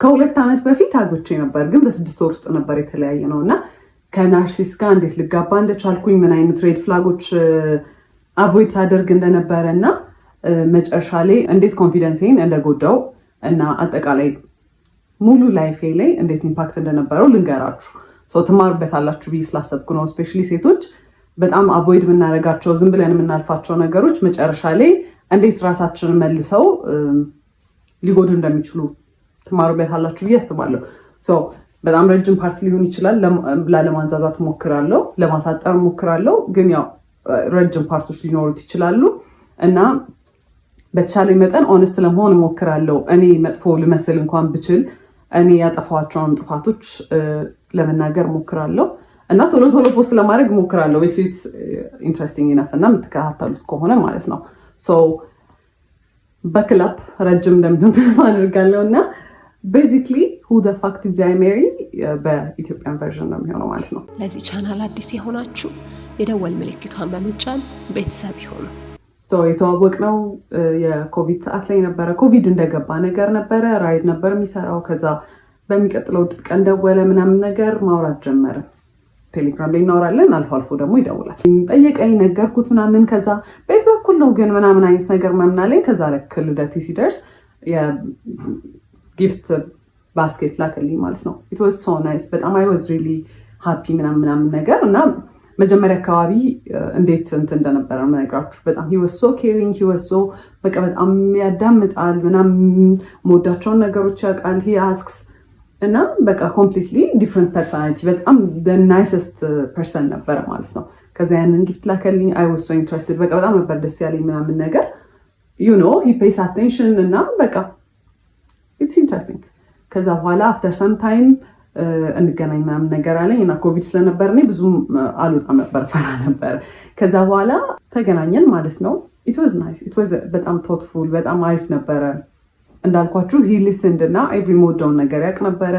ከ2 ዓመት በፊት አግብቼ ነበር፣ ግን በ6 ወር ውስጥ ነበር የተለያየ ነውና ከናርሲስ ጋር እንዴት ልጋባ እንደቻልኩኝ ምን አይነት ሬድ ፍላጎች አቮይድ ሳደርግ እንደነበረና መጨረሻ ላይ እንዴት ኮንፊደንሴን እንደጎዳው እና አጠቃላይ ሙሉ ላይፌ ላይ እንዴት ኢምፓክት እንደነበረው ልንገራችሁ። ትማሩበታላችሁ ብዬ ስላሰብኩ ነው። ስፔሻሊ ሴቶች በጣም አቮይድ የምናደርጋቸው ዝም ብለን የምናልፋቸው ነገሮች መጨረሻ ላይ እንዴት ራሳችንን መልሰው ሊጎዱ እንደሚችሉ ትማሩበታላችሁ ብዬ አስባለሁ። በጣም ረጅም ፓርት ሊሆን ይችላል። ላለማንዛዛት ሞክራለሁ፣ ለማሳጠር ሞክራለሁ። ግን ያው ረጅም ፓርቶች ሊኖሩት ይችላሉ እና በተቻለ መጠን ኦነስት ለመሆን ሞክራለሁ። እኔ መጥፎ ልመስል እንኳን ብችል እኔ ያጠፋቸውን ጥፋቶች ለመናገር ሞክራለሁ እና ቶሎ ቶሎ ፖስት ለማድረግ ሞክራለሁ። if it's interesting enough እና የምትከታተሉት ከሆነ ማለት ነው። በክላፕ ረጅም እንደሚሆን ተስፋ አድርጋለሁ እና basically who the fuck did I marry በኢትዮጵያን ቨርዥን ነው የሚሆነው ማለት ነው። ለዚህ ቻናል አዲስ የሆናችሁ የደወል ምልክቷን በመጫን ቤተሰብ ይሁኑ። የተዋወቅነው የኮቪድ ሰዓት ላይ ነበረ። ኮቪድ እንደገባ ነገር ነበረ። ራይድ ነበር የሚሰራው። ከዛ በሚቀጥለው ቀን ደወለ ምናምን ነገር ማውራት ጀመረ። ቴሌግራም ላይ እናወራለን፣ አልፎ አልፎ ደግሞ ይደውላል። ጠየቀኝ፣ ነገርኩት ምናምን። ከዛ ቤት በኩል ነው ግን ምናምን አይነት ነገር ምናምን አለኝ። ከዛ ልክ ልደቴ ሲደርስ የጊፍት ባስኬት ላከልኝ ማለት ነው። it was so nice በጣም I was really happy ምናምን ነገር እና መጀመሪያ አካባቢ እንዴት እንደነበረ መነግራችሁ። በጣም he was so caring, he was so በቃ በጣም ያዳምጣል ምናምን ሞዳቸውን ነገሮች ያውቃል። he asks እና በቃ completely different personality በጣም the nicest person ነበረ ማለት ነው። ከዛ ያንን ጊፍት ላከልኝ። I was so interested በቃ በጣም ነበር ደስ ያለኝ ምናምን ነገር you know he pays attention እና በቃ it's interesting። ከዛ በኋላ after some time እንገናኝ ምናምን ነገር አለኝ እና ኮቪድ ስለነበር እኔ ብዙም አልወጣም ነበር፣ ፈራ ነበር። ከዛ በኋላ ተገናኘን ማለት ነው። it was nice, it was በጣም thoughtful በጣም አሪፍ ነበረ። እንዳልኳችሁ he listened እና every ሞዳውን ነገር ያውቅ ነበረ።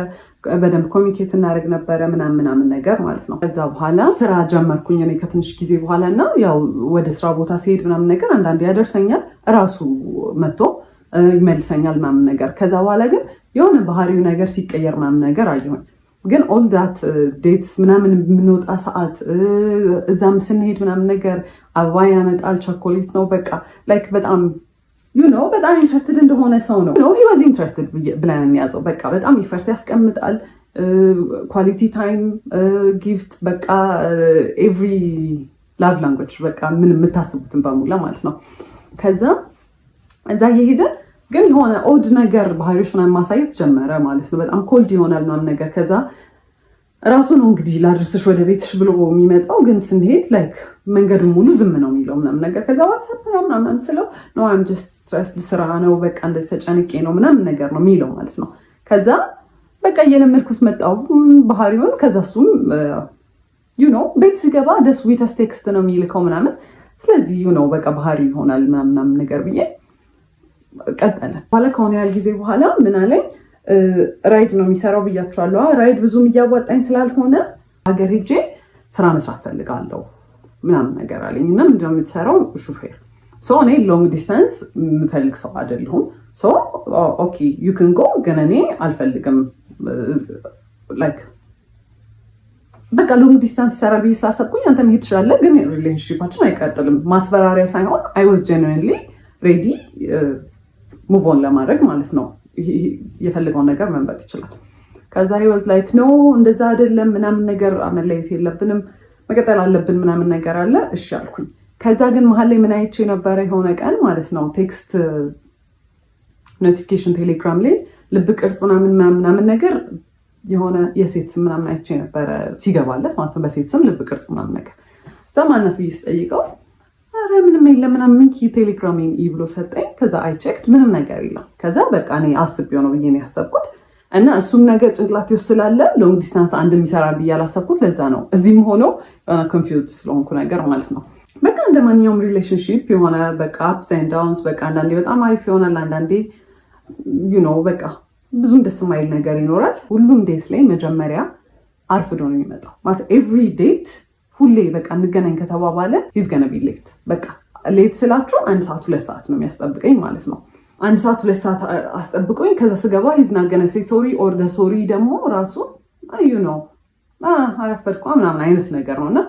በደንብ ኮሚኒኬት እናደርግ ነበረ ምናምን ነገር ማለት ነው። ከዛ በኋላ ስራ ጀመርኩኝ እኔ ከትንሽ ጊዜ በኋላ እና ያው ወደ ስራ ቦታ ሲሄድ ምናምን ነገር አንዳንዴ ያደርሰኛል፣ ራሱ መጥቶ ይመልሰኛል ምናምን ነገር። ከዛ በኋላ ግን የሆነ ባህሪው ነገር ሲቀየር ምናምን ነገር አየሁኝ። ግን ኦል ዳት ዴትስ ምናምን የምንወጣ ሰዓት እዛም ስንሄድ ምናምን ነገር አበባ ያመጣል፣ ቸኮሌት ነው በቃ ላይክ በጣም በጣም ኢንትረስትድ እንደሆነ ሰው ነው። he was interested ብለን እንያዘው። በቃ በጣም ኢፈርት ያስቀምጣል። ኳሊቲ ታይም ጊፍት በቃ ኤቭሪ ላቭ ላንጉዌጅ በቃ ምን የምታስቡትን በሙላ ማለት ነው። ከዛ እዛ እየሄደ ግን የሆነ ኦድ ነገር ባህሪዎች ምናምን ማሳየት ጀመረ ማለት ነው። በጣም ኮልድ ይሆናል ምናምን ነገር። ከዛ ራሱ ነው እንግዲህ ላድርስሽ ወደ ቤትሽ ብሎ የሚመጣው። ግን ስንሄድ ላይክ መንገዱን ሙሉ ዝም ነው የሚለው ምናምን ነገር። ከዛ ዋትስአፕ ምናምን ስለው no I'm just stressed ስራ ነው በቃ እንደዚህ ተጨንቄ ነው ምናምን ነገር ነው የሚለው ማለት ነው። ከዛ በቃ እየለመድኩት መጣው ባህሪውን። ከዛ እሱም ቤት ሲገባ the sweetest text ነው የሚልከው ምናምን። ስለዚህ በቃ ባህሪ ይሆናል ምናምን ነገር ብዬ ቀጠለ። በኋላ ከሆነ ያህል ጊዜ በኋላ ምን አለኝ፣ ራይድ ነው የሚሰራው ብያቸዋለሁ። ራይድ ብዙም እያዋጣኝ ስላልሆነ ሀገር ሄጄ ስራ መስራት ፈልጋለሁ ምናምን ነገር አለኝ። እና ምንድነው የምትሰራው? ሹፌር። እኔ ሎንግ ዲስታንስ የምፈልግ ሰው አይደለሁም። ኦኬ ዩ ካን ጎ፣ ግን እኔ አልፈልግም። ላይክ በቃ ሎንግ ዲስታንስ ይሰራል ብዬ ስላሰብኩኝ አንተ መሄድ ትችላለህ፣ ግን ሪሌሽንሺፓችን አይቀጥልም። ማስፈራሪያ ሳይሆን I was genuinely ready ሙቭ ኦን ለማድረግ ማለት ነው። የፈለገውን ነገር መምረጥ ይችላል። ከዛ he was like no እንደዛ አይደለም ምናምን ነገር፣ መለየት የለብንም መቀጠል አለብን ምናምን ነገር አለ። እሺ አልኩኝ። ከዛ ግን መሀል ላይ ምን አይቼ ነበረ የሆነ ቀን ማለት ነው ቴክስት ኖቲፊኬሽን ቴሌግራም ላይ ልብ ቅርጽ ምናምን ነገር የሆነ የሴት ስም ምናምን አይቼ ነበረ ሲገባለት ማለት ነው። በሴት ስም ልብ ቅርጽ ምናምን ነገር። ማነስ ብዬ ስጠይቀው አረ ምንም የለም ምናምን ቴሌግራሜን ብሎ ሰጠኝ። ከዛ አይ ቼክድ ምንም ነገር የለም። ከዛ በቃ እኔ አስቤው ነው ብዬ ነው ያሰብኩት እና እሱም ነገር ጭንቅላቴ ውስጥ ስላለ ሎንግ ዲስታንስ አንድ የሚሰራል ብዬ አላሰብኩት። ለዛ ነው እዚህም ሆኖ ኮንፊውዝድ ስለሆንኩ ነገር ማለት ነው። በቃ እንደ ማንኛውም ሪሌሽንሺፕ የሆነ በቃ አፕስ ኤንድ ዳውንስ በቃ አንዳንዴ በጣም አሪፍ ይሆናል፣ አንዳንዴ በቃ ብዙም ደስ የማይል ነገር ይኖራል። ሁሉም ዴት ላይ መጀመሪያ አርፍዶ ነው የሚመጣው ማለት ኤቭሪ ዴት ሁሌ በቃ እንገናኝ ከተባባለ he's gonna be late። በቃ ሌት ስላችሁ 1 ሰዓት 2 ሰዓት ነው የሚያስጠብቀኝ ማለት ነው። 1 ሰዓት 2 ሰዓት አስጠብቆኝ ከዛ ስገባ he's not gonna say sorry or the sorry ደግሞ ራሱ you know አረፈድኩ ምናምን አይነት ነገር ነውና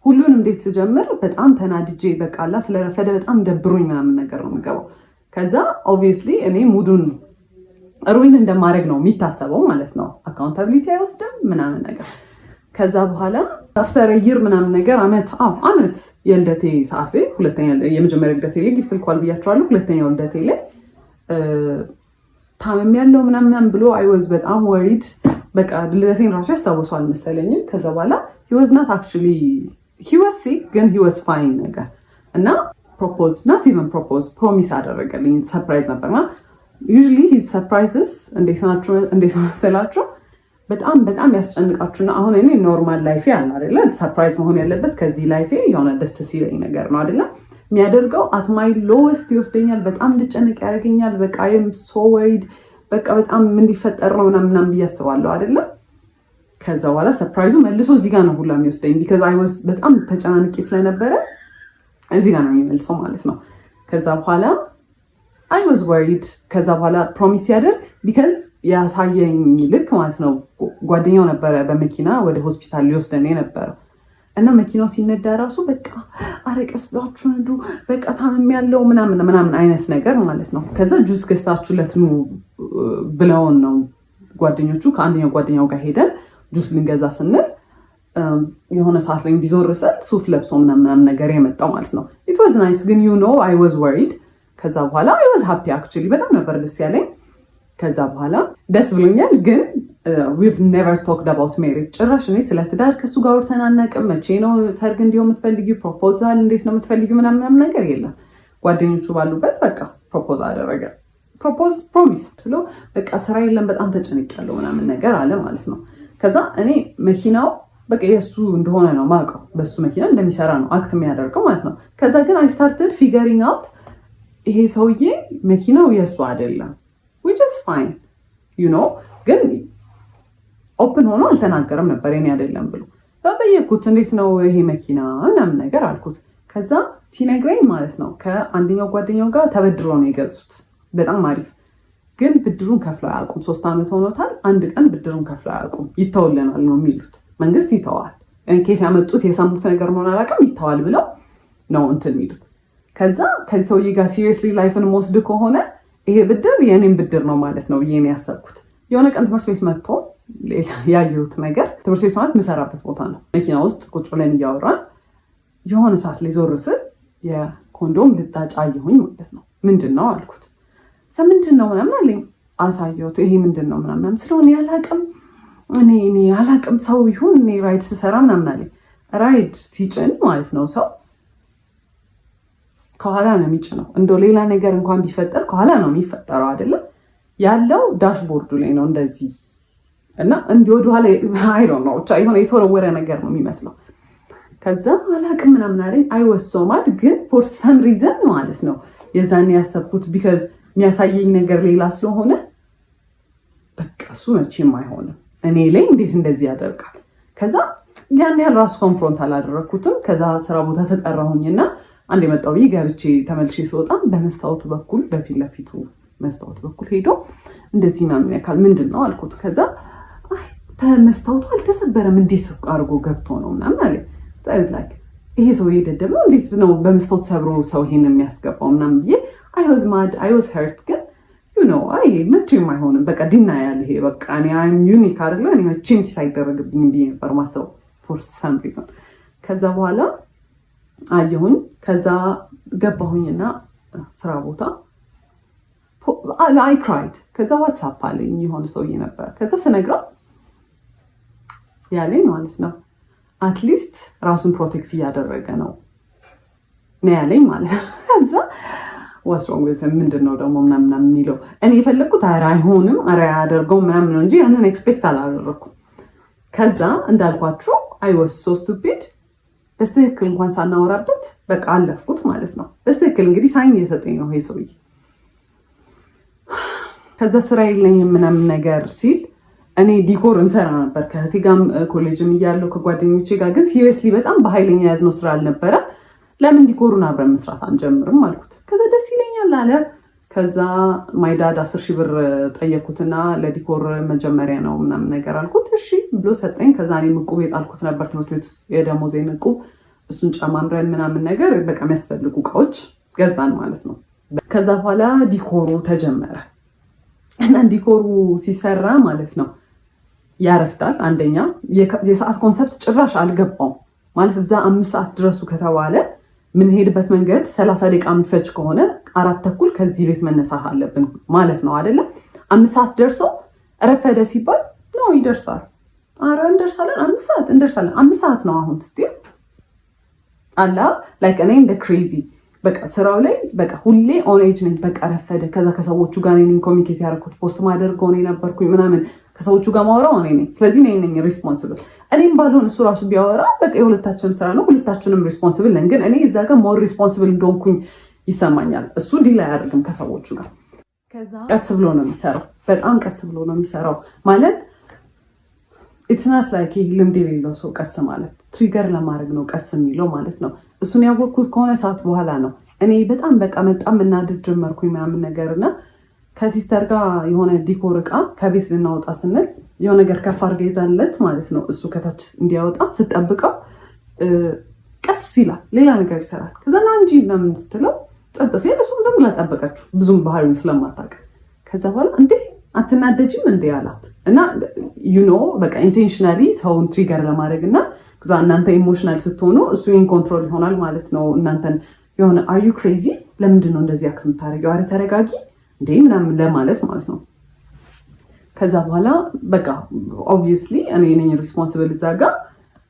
ሁሉንም እንዴት ስጀምር በጣም ተናድጄ በቃላ ስለረፈደ በጣም ደብሮኝ ምናምን ነገር ነው የምገባው። ከዛ obviously እኔ ሙዱን ሩዊን እንደማድረግ ነው የሚታሰበው ማለት ነው። አካውንታቢሊቲ አይወስድም ምናምን ነገር። ከዛ በኋላ አፍተር ይር ምናምን ነገር አመት የልደቴ ሰዓት ሁለተኛ የመጀመሪያ ልደቴ ላይ ጊፍት ልኳል ብያቸዋለሁ። ሁለተኛው ልደቴ ላይ ታመም ያለው ምናምን ብሎ I was በጣም worried በቃ ልደቴን ራሱ ያስታውሰዋል መሰለኝ። ከዛ በኋላ he was not actually he was sick ግን he was fine ነገር እና propose not even propose promise አደረገልኝ። ሰርፕራይዝ ነበርና usually his surprises እንዴት መሰላችሁ በጣም ያስጨንቃችሁና አሁን እኔ ኖርማል ላይፍ ያለ አይደለ ሰርፕራይዝ መሆን ያለበት ከዚህ ላይፍ የሆነ ደስ ሲለኝ ነገር ነው አይደለ የሚያደርገው at my lowest ይወስደኛል። በጣም እንድጨነቅ ያደርገኛል። በቃ I am so worried በቃ በጣም ምን ሊፈጠር ነው ምናምን ብያስባለሁ አይደለ። ከዛ በኋላ ሰርፕራይዙ መልሶ እዚህ ጋር ነው ሁላ የሚወስደኝ because I was በጣም ተጨናንቄ ስለነበረ እዚህ ጋር ነው የሚመልሰው ማለት ነው። ከዛ በኋላ I was worried ከዛ በኋላ ፕሮሚስ ያደርግ because ያሳየኝ ልክ ማለት ነው ጓደኛው ነበረ በመኪና ወደ ሆስፒታል ሊወስደን ነበር እና መኪናው ሲነዳ ራሱ በቃ አረቀስ ብላችሁ ነዱ በቃ ታመም ያለው ምናምን አይነት ነገር ማለት ነው። ከዛ ጁስ ገዝታችሁለት ነው ብለውን ነው ጓደኞቹ ከአንደኛው ጓደኛው ጋር ሄደን ጁስ ልንገዛ ስንል የሆነ ሰዓት ላይ እንዲዞርሰል ሱፍ ለብሶ ምናምን ነገር የመጣው ማለት ነው። it was nice ግን you know I was worried ከዛ በኋላ I was happy actually በጣም ነበር ደስ ያለኝ። ከዛ በኋላ ደስ ብሎኛል ግን we've never talked about marriage ጭራሽ እኔ ስለ ትዳር ከሱ ጋር ወርተናናቅም። መቼ ነው ሰርግ እንዲሆን የምትፈልጊው ፕሮፖዛል እንዴት ነው የምትፈልጊው ምናምን ነገር የለም። ጓደኞቹ ባሉበት በቃ ፕሮፖዝ አደረገ። ፕሮሚስ ስለው በቃ ስራ የለም በጣም ተጨንቄያለሁ ምናምን ነገር አለ ማለት ነው። ከዛ እኔ መኪናው በቃ የሱ እንደሆነ ነው ማውቀው በሱ መኪና እንደሚሰራ ነው አክት የሚያደርገው ማለት ነው። ከዛ ግን I started figuring out ይሄ ሰውዬ መኪናው የሱ አይደለም which is fine you know ግን ኦፕን ሆኖ አልተናገረም ነበር እኔ አይደለም ብሎ ተጠየቅኩት። እንዴት ነው ይሄ መኪና ምናምን ነገር አልኩት። ከዛ ሲነግረኝ ማለት ነው ከአንደኛው ጓደኛው ጋር ተበድሮ ነው የገዙት በጣም አሪፍ ግን ብድሩን ከፍለው አያውቁም። 3 ዓመት ሆኖታል። አንድ ቀን ብድሩን ከፍለው አያውቁም። ይተውልናል ነው የሚሉት። መንግስት ይተዋል ኬስ ያመጡት የሰሙት ነገር ነው አላውቅም ይተዋል ብለው ነው እንትን የሚሉት። ከዛ ከዚህ ሰውዬ ጋር ሲሪየስሊ ላይፍን ወስድ ከሆነ ይሄ ብድር የኔን ብድር ነው ማለት ነው ብዬ ነው ያሰብኩት። የሆነ ቀን ትምህርት ቤት መጥቶ ያየሁት ነገር ትምህርት ቤት ማለት የምሰራበት ቦታ ነው። መኪና ውስጥ ቁጭ ብለን እያወራን የሆነ ሰዓት ላይ ዞር ስል የኮንዶም ልጣጭ አየሁኝ ማለት ነው። ምንድን ነው አልኩት። ምንድን ነው ምናምን አለኝ። አሳየሁት። ይሄ ምንድን ነው ምናምን ስለሆነ ያላቅም እኔ ያላቅም ሰው ይሁን እኔ ራይድ ስሰራ ምናምን አለኝ። ራይድ ሲጭን ማለት ነው ሰው ከኋላ ነው የሚጭነው። እንደው ሌላ ነገር እንኳን ቢፈጠር ከኋላ ነው የሚፈጠረው አይደለም ያለው ዳሽቦርዱ ላይ ነው እንደዚህ እና እንዲህ ወደ ኋላ አይ ዶንት ኖ ብቻ የሆነ የተወረወረ ነገር ነው የሚመስለው። ከዛ አላቅም ምናምን አለኝ። I was so mad ግን for some reason ማለት ነው የዛኔ ያሰብኩት because የሚያሳየኝ ነገር ሌላ ስለሆነ በቃ እሱ መቼም አይሆንም እኔ ላይ እንዴት እንደዚህ ያደርጋል። ከዛ ያን ያህል ራሱ ኮንፍሮንት አላደረኩትም። ከዛ ስራ ቦታ ተጠራሁኝና አንድ የመጣው ገብቼ ተመልሼ ስወጣ በመስታወቱ በኩል በፊት ለፊቱ መስታወቱ በኩል ሄዶ እንደዚህ ምናምን ያካል ምንድን ነው አልኩት። ከዛ መስታወቱ አልተሰበረም እንዴት አድርጎ ገብቶ ነው ምናምን አለ። ይሄ ሰው ደደብ ነው እንዴት ነው በመስታወት ሰብሮ ሰው ይሄን የሚያስገባው ምናምን ብዬ I was mad I was hurt ግን you know መቼም አይሆንም በቃ ዲና ያለ ይሄ በቃ እኔ I'm unique አይደለ እኔ መቼም ሳይደረግብኝ ብዬ ነበር ማሰብ for some reason። ከዛ በኋላ አየሁኝ። ከዛ ገባሁኝና ስራ ቦታ I cried። ከዛ ዋትስአፕ አለኝ የሆነ ሰውዬ ነበር። ከዛ ስነግረው ያለኝ ማለት ነው አትሊስት ራሱን ፕሮቴክት እያደረገ ነው ያለኝ ማለት ነው። ከዛ what's wrong with him ምንድነው ደግሞ ምናምን የሚለው እኔ የፈለኩት አይሆንም አያደርገው ምናምን ነው እንጂ ያንን ኤክስፔክት አላደረኩም። ከዛ እንዳልኳችሁ I was so stupid በስትክክል እንኳን ሳናወራበት በቃ አለፍኩት ማለት ነው። በስትክክል እንግዲህ ሳይን እየሰጠኝ ነው ይሄ ሰውዬ። ከዛ ስራ የለኝም ምናምን ነገር ሲል እኔ ዲኮር እንሰራ ነበር ከእህቴ ጋር ኮሌጅም እያለሁ ከጓደኞቼ ጋር ግን ሲሪየስሊ በጣም በኃይለኛ ያዝነው ስራ አልነበረ። ለምን ዲኮሩን አብረን መስራት አንጀምርም አልኩት። ከዛ ደስ ይለኛል አለ። ከዛ ማይ ዳድ 10,000 ብር ጠየኩትና ለዲኮር መጀመሪያ ነው ምናምን ነገር አልኩት። እሺ ብሎ ሰጠኝ። ከዛ እኔም ዕቁብ የጣልኩት ነበር ትምህርት ቤት ውስጥ የደሞዜን ዕቁብ፣ እሱን ጨማምረን ምናምን ነገር በቃ የሚያስፈልጉ እቃዎች ገዛን ማለት ነው። ከዛ በኋላ ዲኮሩ ተጀመረ እና ዲኮሩ ሲሰራ ማለት ነው ያረፍዳል። አንደኛ የሰዓት ኮንሰፕት ጭራሽ አልገባውም ማለት እዛ 5 ሰዓት ድረሱ ከተባለ ምንሄድበት መንገድ 30 ደቂቃ የሚፈጅ ከሆነ 4:30 ከዚህ ቤት መነሳት አለብን ማለት ነው አይደለም። 5 ሰዓት ደርሶ ረፈደ ሲባል ነው ይደርሳል። አረ እንደርሳለን፣ 5 ሰዓት እንደርሳለን። 5 ሰዓት ነው አሁን ስትይ አላ ላይክ እኔ እንደ ክሬዚ በቃ ስራው ላይ በቃ ሁሌ ኦን ኤጅ ነኝ። በቃ ረፈደ። ከዛ ከሰዎቹ ጋር ነኝ ኮሚኒኬት ያደረኩት፣ ፖስት ማደርገው እኔ ነበርኩኝ ምናምን፣ ከሰዎቹ ጋር ማወራው እኔ ነኝ። ስለዚህ እኔ ነኝ ሪስፖንሲብል። እኔም ባልሆን እሱ ራሱ ቢያወራ በቃ የሁለታችንም ስራ ነው፣ ሁለታችንም ሪስፖንሲብል ነን። ግን እኔ እዛ ጋር ሞር ሪስፖንሲብል እንደሆንኩኝ ይሰማኛል። እሱ ዲል አያደርግም ከሰዎቹ ጋር። ከዛ ቀስ ብሎ ነው የሚሰራው፣ በጣም ቀስ ብሎ ነው የሚሰራው ማለት ኢትስ ናት ላይክ ልምድ የሌለው ሰው ቀስ ማለት ትሪገር ለማድረግ ነው ቀስ የሚለው ማለት ነው። እሱን ያወቅኩት ከሆነ ሰዓት በኋላ ነው። እኔ በጣም በቃ በጣም እናድድ ጀመርኩኝ ምናምን ነገር እና ከሲስተር ጋር የሆነ ዲኮር እቃ ከቤት ልናወጣ ስንል የሆነ ነገር ከፍ አድርጋ ይዛለት ማለት ነው። እሱ ከታች እንዲያወጣ ስጠብቀው ቀስ ይላል፣ ሌላ ነገር ይሰራል። ከዛ ና እንጂ ምናምን ስትለው ጸጥ ሲል እሱም ዝም ብላ ጠበቀችው፣ ብዙም ባህሪውን ስለማታውቅ። ከዛ በኋላ እንዴ አትናደጅም እንዴ አላት እና በቃ ኢንቴንሽናሊ ሰውን ትሪገር ለማድረግ እና ከዛ እናንተ ኢሞሽናል ስትሆኑ እሱ ኢን ኮንትሮል ይሆናል ማለት ነው። እናንተን የሆነ አር ዩ ክሬዚ ለምንድን ነው እንደዚህ አክት የምታደርጊው? አረ ተረጋጊ እንዴ ምናምን ለማለት ማለት ነው። ከዛ በኋላ በቃ ኦብቪየስሊ እኔ ነኝ ሪስፖንሲብል እዛ ጋር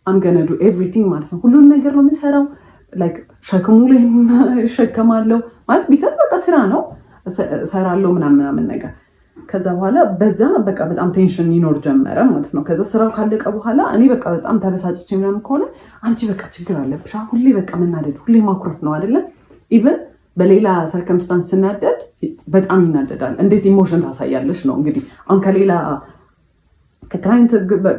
አም ገነ ዱ ኤቭሪቲንግ ማለት ነው። ሁሉን ነገር ነው የምሰራው። ላይክ ሸክሙ ላይ እሸከማለሁ ማለት ቢካዝ በቃ ስራ ነው እሰራለሁ ምናምን ነገር። ከዛ በኋላ በዛ በቃ በጣም ቴንሽን ይኖር ጀመረ ማለት ነው። ከዛ ስራው ካለቀ በኋላ እኔ በቃ በጣም ተበሳጭቼ ምናምን ከሆነ አንቺ በቃ ችግር አለብሽ ሁሌ በቃ መናደድ፣ ሁሌ ማኩረፍ ነው አይደለም። ኢቨን በሌላ ሰርከምስታንስ ስናደድ በጣም ይናደዳል። እንዴት ኢሞሽን ታሳያለሽ ነው እንግዲህ። አሁን ከሌላ ከክላይንት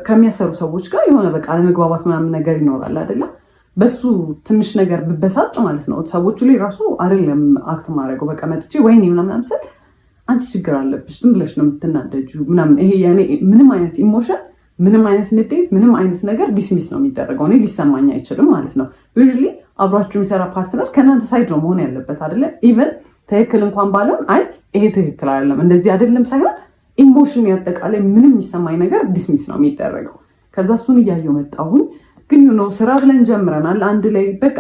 ከሚያሰሩ ሰዎች ጋር የሆነ በቃ አለመግባባት ምናምን ነገር ይኖራል አይደለም። በሱ ትንሽ ነገር ብበሳጭ ማለት ነው ሰዎቹ ላይ ራሱ አይደለም አክት ማድረገው በቃ መጥቼ ወይኔ ምናምን ስል አንቺ ችግር አለብሽ ዝም ብለሽ ነው የምትናደጁ ምናምን። ይሄ ያኔ ምንም አይነት ኢሞሽን፣ ምንም አይነት ንዴት፣ ምንም አይነት ነገር ዲስሚስ ነው የሚደረገው። እኔ ሊሰማኝ አይችልም ማለት ነው። ዩዥሊ አብሯችሁ የሚሰራ ፓርትነር ከእናንተ ሳይድ ነው መሆን ያለበት አይደለ? ኢቨን ትክክል እንኳን ባለውን አይ ይሄ ትክክል አይደለም እንደዚህ አይደለም ሳይሆን ኢሞሽን ያጠቃላይ ምንም የሚሰማኝ ነገር ዲስሚስ ነው የሚደረገው። ከዛ እሱን እያየሁ መጣሁኝ። ግን ስራ ብለን ጀምረናል አንድ ላይ በቃ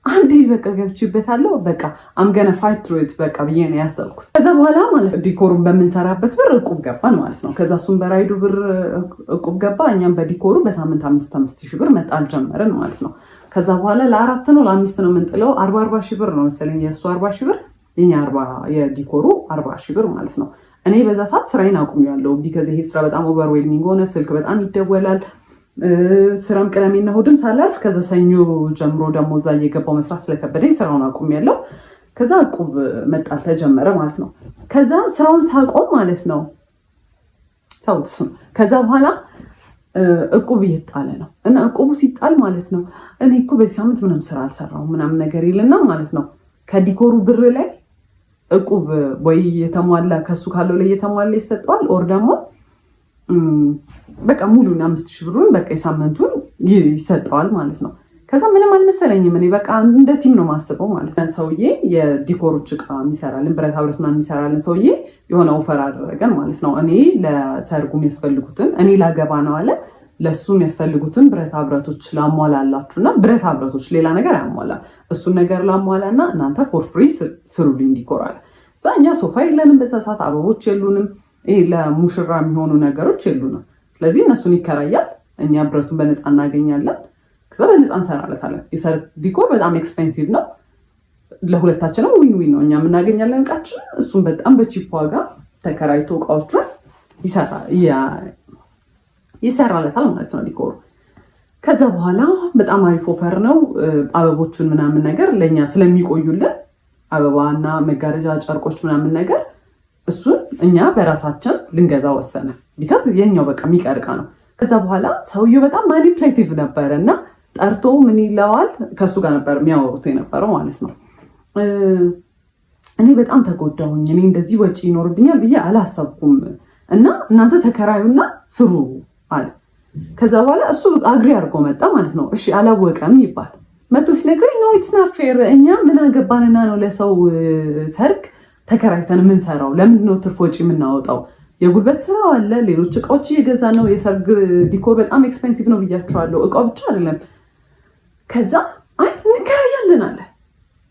አንዴ በቃ ገብቼበታለሁ በቃ አምገነ ፋይት ትሩ ኢት በቃ ብዬ ነው ያሰብኩት። ከዛ በኋላ ማለት ዲኮሩን በምንሰራበት ብር ዕቁብ ገባን ማለት ነው። ከዛ እሱን በራይዱ ብር ዕቁብ ገባ፣ እኛም በዲኮሩ በሳምንት 5,000 ብር መጣል ጀመርን ማለት ነው። ከዛ በኋላ ለ4 ነው ለ5 ነው የምንጥለው 40,000 ብር ነው መሰለኝ የእሱ 40,000 ብር የኛ የዲኮሩ 40,000 ብር ማለት ነው። እኔ በዛ ሰዓት ስራዬን አቁሜያለሁ። ቢካዝ ይሄ ስራ በጣም ኦቨርዌልሚንግ ሆነ። ስልክ በጣም ይደወላል። ስራም ቅዳሜና እሑድም ሳላርፍ ከዛ ሰኞ ጀምሮ ደግሞ እዛ እየገባው መስራት ስለከበደኝ ስራውን አቁሜያለሁ። ከዛ ዕቁብ መጣል ተጀመረ ማለት ነው። ከዛ ስራውን ሳቆም ማለት ነው ታውትሱ ከዛ በኋላ ዕቁብ እየጣለ ነው እና ዕቁቡ ሲጣል ማለት ነው እኔ እኮ በዚህ ሳምንት ምንም ስራ አልሰራሁም ምናምን ነገር ይልና ማለት ነው ከዲኮሩ ብር ላይ ዕቁብ ወይ የተሟላ ከሱ ካለው ላይ የተሟላ ይሰጠዋል ኦር ደግሞ በቃ ሙሉን 5,000 ብሩን በቃ የሳምንቱን ይሰጠዋል ማለት ነው። ከዛ ምንም አልመሰለኝም። እኔ በቃ እንደ ቲም ነው ማስበው ማለት ነው። ሰውዬ የዲኮሮች እቃ የሚሰራልን ብረታ ብረት ምናምን የሚሰራልን ሰውዬ የሆነ ኦፈር አደረገን ማለት ነው። እኔ ለሰርጉ የሚያስፈልጉትን እኔ ላገባ ነው አለ ለሱ የሚያስፈልጉትን ብረታ ብረቶች ላሟላላችሁና ብረታ ብረቶች ሌላ ነገር አያሟላም እሱን ነገር ላሟላና እናንተ ፎር ፍሪ ስሩልኝ ዲኮር አለ። እዛ እኛ ሶፋ የለንም በዛ ሰዓት አበቦች የሉንም። ይሄ ለሙሽራ የሚሆኑ ነገሮች የሉንም። ስለዚህ እነሱን ይከራያል፣ እኛ ብረቱን በነፃ እናገኛለን። ከዛ በነፃ እንሰራለታለን። የሰርግ ዲኮር በጣም ኤክስፔንሲቭ ነው። ለሁለታችንም ዊን ዊን ነው። እኛ የምናገኛለን እቃችን፣ እሱም በጣም በቺፕ ዋጋ ተከራይቶ እቃዎቹን ይሰራለታል ማለት ነው ዲኮሩ። ከዛ በኋላ በጣም አሪፍ ኦፈር ነው። አበቦቹን ምናምን ነገር ለእኛ ስለሚቆዩልን አበባና መጋረጃ ጨርቆች ምናምን ነገር እሱን እኛ በራሳችን ልንገዛ ወሰነ። ቢካዝ የኛው በቃ የሚቀርቃ ነው። ከዛ በኋላ ሰውየው በጣም ማኒፕሌቲቭ ነበረ እና ጠርቶ ምን ይለዋል ከሱ ጋር ነበር የሚያወሩት የነበረው ማለት ነው። እኔ በጣም ተጎዳሁኝ። እኔ እንደዚህ ወጪ ይኖርብኛል ብዬ አላሰብኩም እና እናንተ ተከራዩና ስሩ አለ። ከዛ በኋላ እሱ አግሪ አድርጎ መጣ ማለት ነው። እሺ አላወቀም ይባል መቶ ሲነግረኝ ነው ኢትስ ናት ፌር። እኛ ምን አገባንና ነው ለሰው ሰርግ ተከራይተን የምንሰራው? ለምንድን ነው ትርፍ ወጪ የምናወጣው? የጉልበት ስራው አለ፣ ሌሎች እቃዎች እየገዛ ነው። የሰርግ ዲኮር በጣም ኤክስፔንሲቭ ነው ብያቸዋለሁ። እቃው ብቻ አይደለም። ከዛ አይ እንከራያለን አለ።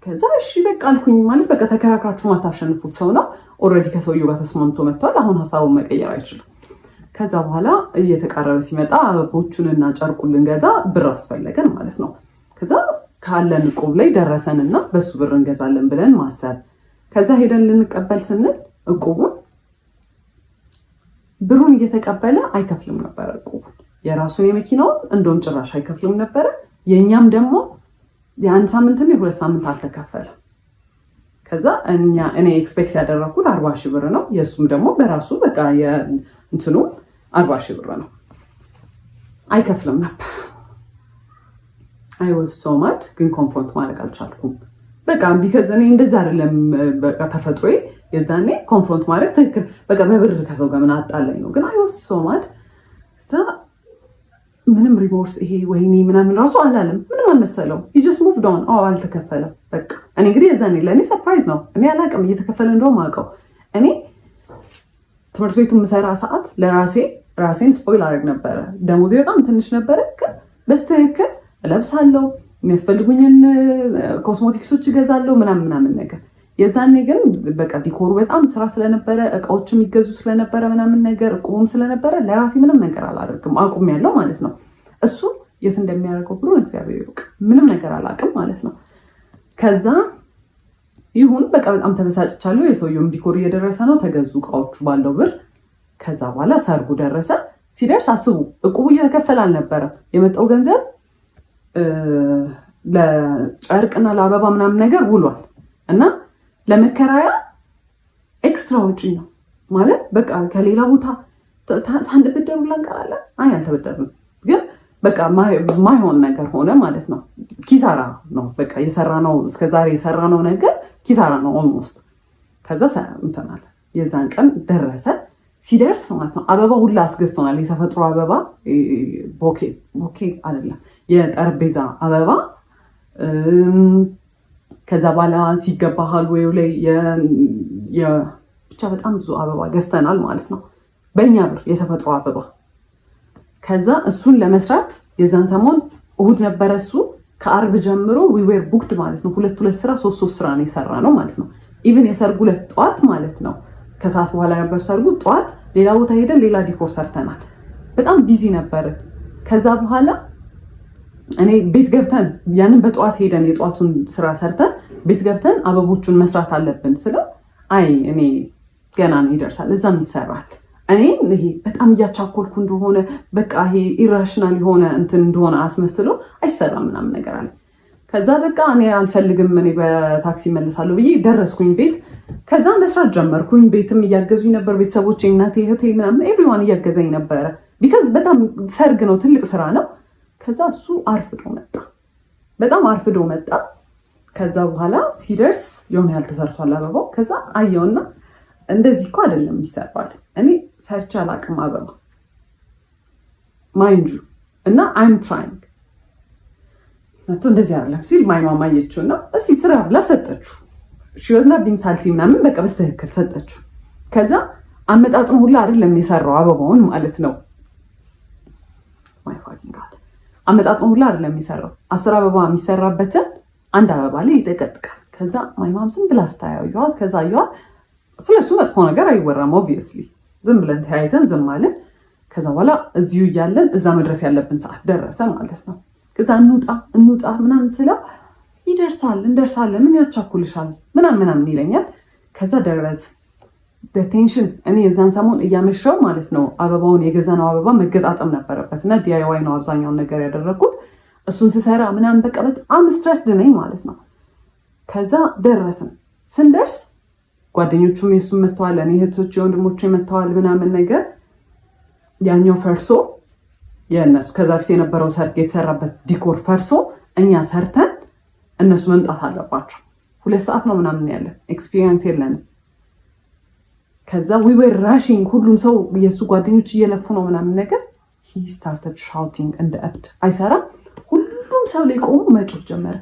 ከዛ እሺ በቃ አልኩኝ። ማለት በቃ ተከራክራችሁ ማታሸንፉት ሰው ነው። ኦልሬዲ ከሰውየው ጋር ተስማምቶ መጥቷል። አሁን ሀሳቡን መቀየር አይችልም። ከዛ በኋላ እየተቃረበ ሲመጣ አበቦቹንና ጨርቁን ልንገዛ ብር አስፈለገን ማለት ነው። ከዛ ካለን እቁብ ላይ ደረሰንና በሱ ብር እንገዛለን ብለን ማሰብ። ከዛ ሄደን ልንቀበል ስንል እቁቡን ብሩን እየተቀበለ አይከፍልም ነበር። እቁቡን የራሱን የመኪናውን እንደውም ጭራሽ አይከፍልም ነበረ። የእኛም ደግሞ የአንድ ሳምንትም የሁለት ሳምንት አልተከፈለም። ከዛ እኔ ኤክስፔክት ያደረኩት 40 ሺህ ብር ነው። የእሱም ደግሞ በራሱ በቃ እንትኑ 40 ሺህ ብር ነው። አይከፍልም ነበር። አይ ዋዝ ሶ ማድ። ግን ኮንፍሮንት ማድረግ አልቻልኩም። በቃ ቢከዝ እኔ እንደዛ አይደለም በቃ ተፈጥሮዬ። የዛኔ ኮንፍሮንት ማድረግ ትክክል በቃ በብር ከሰው ጋር ምን አጣላኝ ነው። ግን አይ ዋዝ ሶ ማድ። ምንም ሪሞርስ ይሄ ወይኔ ምናምን ራሱ አላለም። ምንም አልመሰለው። ሂ ጀስት ሙቭድ ኦን። አልተከፈለም በቃ። እኔ እንግዲህ የዛኔ ለእኔ ሰርፕራይዝ ነው። እኔ አላውቅም እየተከፈለ እንደውም አውቀው። እኔ ትምህርት ቤቱ የምሰራ ሰዓት ራሴን ስፖይል አደረግ ነበረ። ደሞዜ በጣም ትንሽ ነበረ፣ ግን በስትክክል እለብሳለሁ፣ የሚያስፈልጉኝን ኮስሞቲክሶች እገዛለሁ ምናምን ነገር። የዛኔ ግን በቃ ዲኮሩ በጣም ስራ ስለነበረ እቃዎች የሚገዙ ስለነበረ ምናምን ነገር እቁቡም ስለነበረ ለራሴ ምንም ነገር አላደርግም። አቁሜያለሁ ማለት ነው። እሱ የት እንደሚያደርገው ብሎ እግዚአብሔር ይወቅ። ምንም ነገር አላውቅም ማለት ነው። ከዛ ይሁን በቃ በጣም ተበሳጭቻለሁ። የሰውየውም ዲኮር እየደረሰ ነው። ተገዙ እቃዎቹ ባለው ብር። ከዛ በኋላ ሰርጉ ደረሰ። ሲደርስ አስቡ እቁቡ እየተከፈለ አልነበረም። የመጣው ገንዘብ ለጨርቅና ለአበባ ምናምን ነገር ውሏል እና ለመከራያ ኤክስትራ ወጪ ነው ማለት በቃ ከሌላ ቦታ ሳንበደሩ ላንቀራለን። አይ አልተበደርንም፣ ግን በቃ ማይሆን ነገር ሆነ ማለት ነው። ኪሳራ ነው በቃ የሰራነው እስከዛሬ የሰራነው ነገር ኪሳራ ነው ኦልሞስት። ከዛ እንተናለ የዛን ቀን ደረሰ። ሲደርስ ማለት ነው አበባ ሁላ አስገዝቶናል። የተፈጥሮ አበባ ቦኬ አይደለም የጠረጴዛ አበባ። ከዛ በኋላ ሲገባ ሃልዌው ላይ ብቻ በጣም ብዙ አበባ ገዝተናል ማለት ነው በእኛ ብር የተፈጥሮ አበባ። ከዛ እሱን ለመስራት የዛን ሰሞን እሁድ ነበረ። እሱ ከአርብ ጀምሮ ዊ ዌር ቡክድ ማለት ነው። ሁለት ስራ ሶስት ስራ ነው የሰራ ነው ማለት ነው። ኢቭን የሰርጉ ዕለት ጠዋት ማለት ነው ከሰዓት በኋላ ነበር ሰርጉ። ጠዋት ሌላ ቦታ ሄደን ሌላ ዲኮር ሰርተናል። በጣም ቢዚ ነበር። ከዛ በኋላ እኔ ቤት ገብተን ያንን በጠዋት ሄደን የጠዋቱን ስራ ሰርተን ቤት ገብተን አበቦቹን መስራት አለብን ስለው አይ እኔ ገና ነው ይደርሳል፣ እዛም ይሰራል። እኔ ይሄ በጣም እያቻኮልኩ እንደሆነ በቃ ይሄ ኢራሽናል የሆነ እንትን እንደሆነ አስመስለው አይሰራም ምናምን ነገር አለ። ከዛ በቃ እኔ አልፈልግም፣ እኔ በታክሲ መለሳለሁ ብዬ ደረስኩኝ ቤት። ከዛ መስራት ጀመርኩኝ። ቤትም እያገዙኝ ነበር ቤተሰቦቼ፣ እናቴ፣ እህቴ ምናምን ኤቭሪዋን እያገዘኝ ነበረ። ቢካዝ በጣም ሰርግ ነው፣ ትልቅ ስራ ነው። ከዛ እሱ አርፍዶ መጣ፣ በጣም አርፍዶ መጣ። ከዛ በኋላ ሲደርስ የሆነ ያህል ተሰርቷል አበባው። ከዛ አየውና እንደዚህ እኮ አይደለም ይሰራል፣ እኔ ሰርቼ አላቅም አበባ ማይንድ ዩ እና አይም ትራይንግ መቶ እንደዚህ አይደለም ሲል ማይ ማማ አየችውና እስቲ ስራ ብላ ሰጠችው። ሽወዝና ቢንሳልቲ ምናምን በቃ በስተክክል ሰጠችው። ከዛ አመጣጡን ሁላ አይደለም የሰራው አበባውን ማለት ነው። ማይ ፋኪንግ ጋድ አመጣጡን ሁላ አይደለም የሰራው። 10 አበባ የሚሰራበትን አንድ አበባ ላይ ይጠቀጥቃል። ከዛ ማይ ማም ዝም ብላ ስታያዩት ከዛ አዩት። ስለሱ መጥፎ ነገር አይወራም ኦብቪየስሊ። ዝም ብለን ተያይተን ዝም ማለት። ከዛ በኋላ እዚሁ እያለን እዛ መድረስ ያለብን ሰዓት ደረሰ ማለት ነው። ከዛ እንውጣ ምናምን ስለው ይደርሳል እንደርሳለን፣ ምን ያቻኩልሻል ምናምን ይለኛል። ከዛ ደረስ በቴንሽን እኔ የዛን ሰሞን እያመሸው ማለት ነው አበባውን የገዛነው አበባ መገጣጠም ነበረበት እና ዲአይዋይ ነው አብዛኛውን ነገር ያደረኩት። እሱን ስሰራ ምናምን በቃ በጣም ስትረስ ነኝ ማለት ነው። ከዛ ደረስን። ስንደርስ ጓደኞቹም የሱም መተዋል፣ እኔ እህቶቼ ወንድሞቼ መተዋል ምናምን ነገር። ያኛው ፈርሶ የእነሱ ከዛ በፊት የነበረው ሰርግ የተሰራበት ዲኮር ፈርሶ እኛ ሰርተን እነሱ መምጣት አለባቸው። 2 ሰዓት ነው ምናምን ያለን ኤክስፒሪየንስ የለንም። ከዛ we were rushing ሁሉም ሰው የሱ ጓደኞች እየለፉ ነው ምናምን ነገር he started shouting እንደ እብድ አይሰራም። ሁሉም ሰው ላይ ቆሞ መጮህ ጀመረ።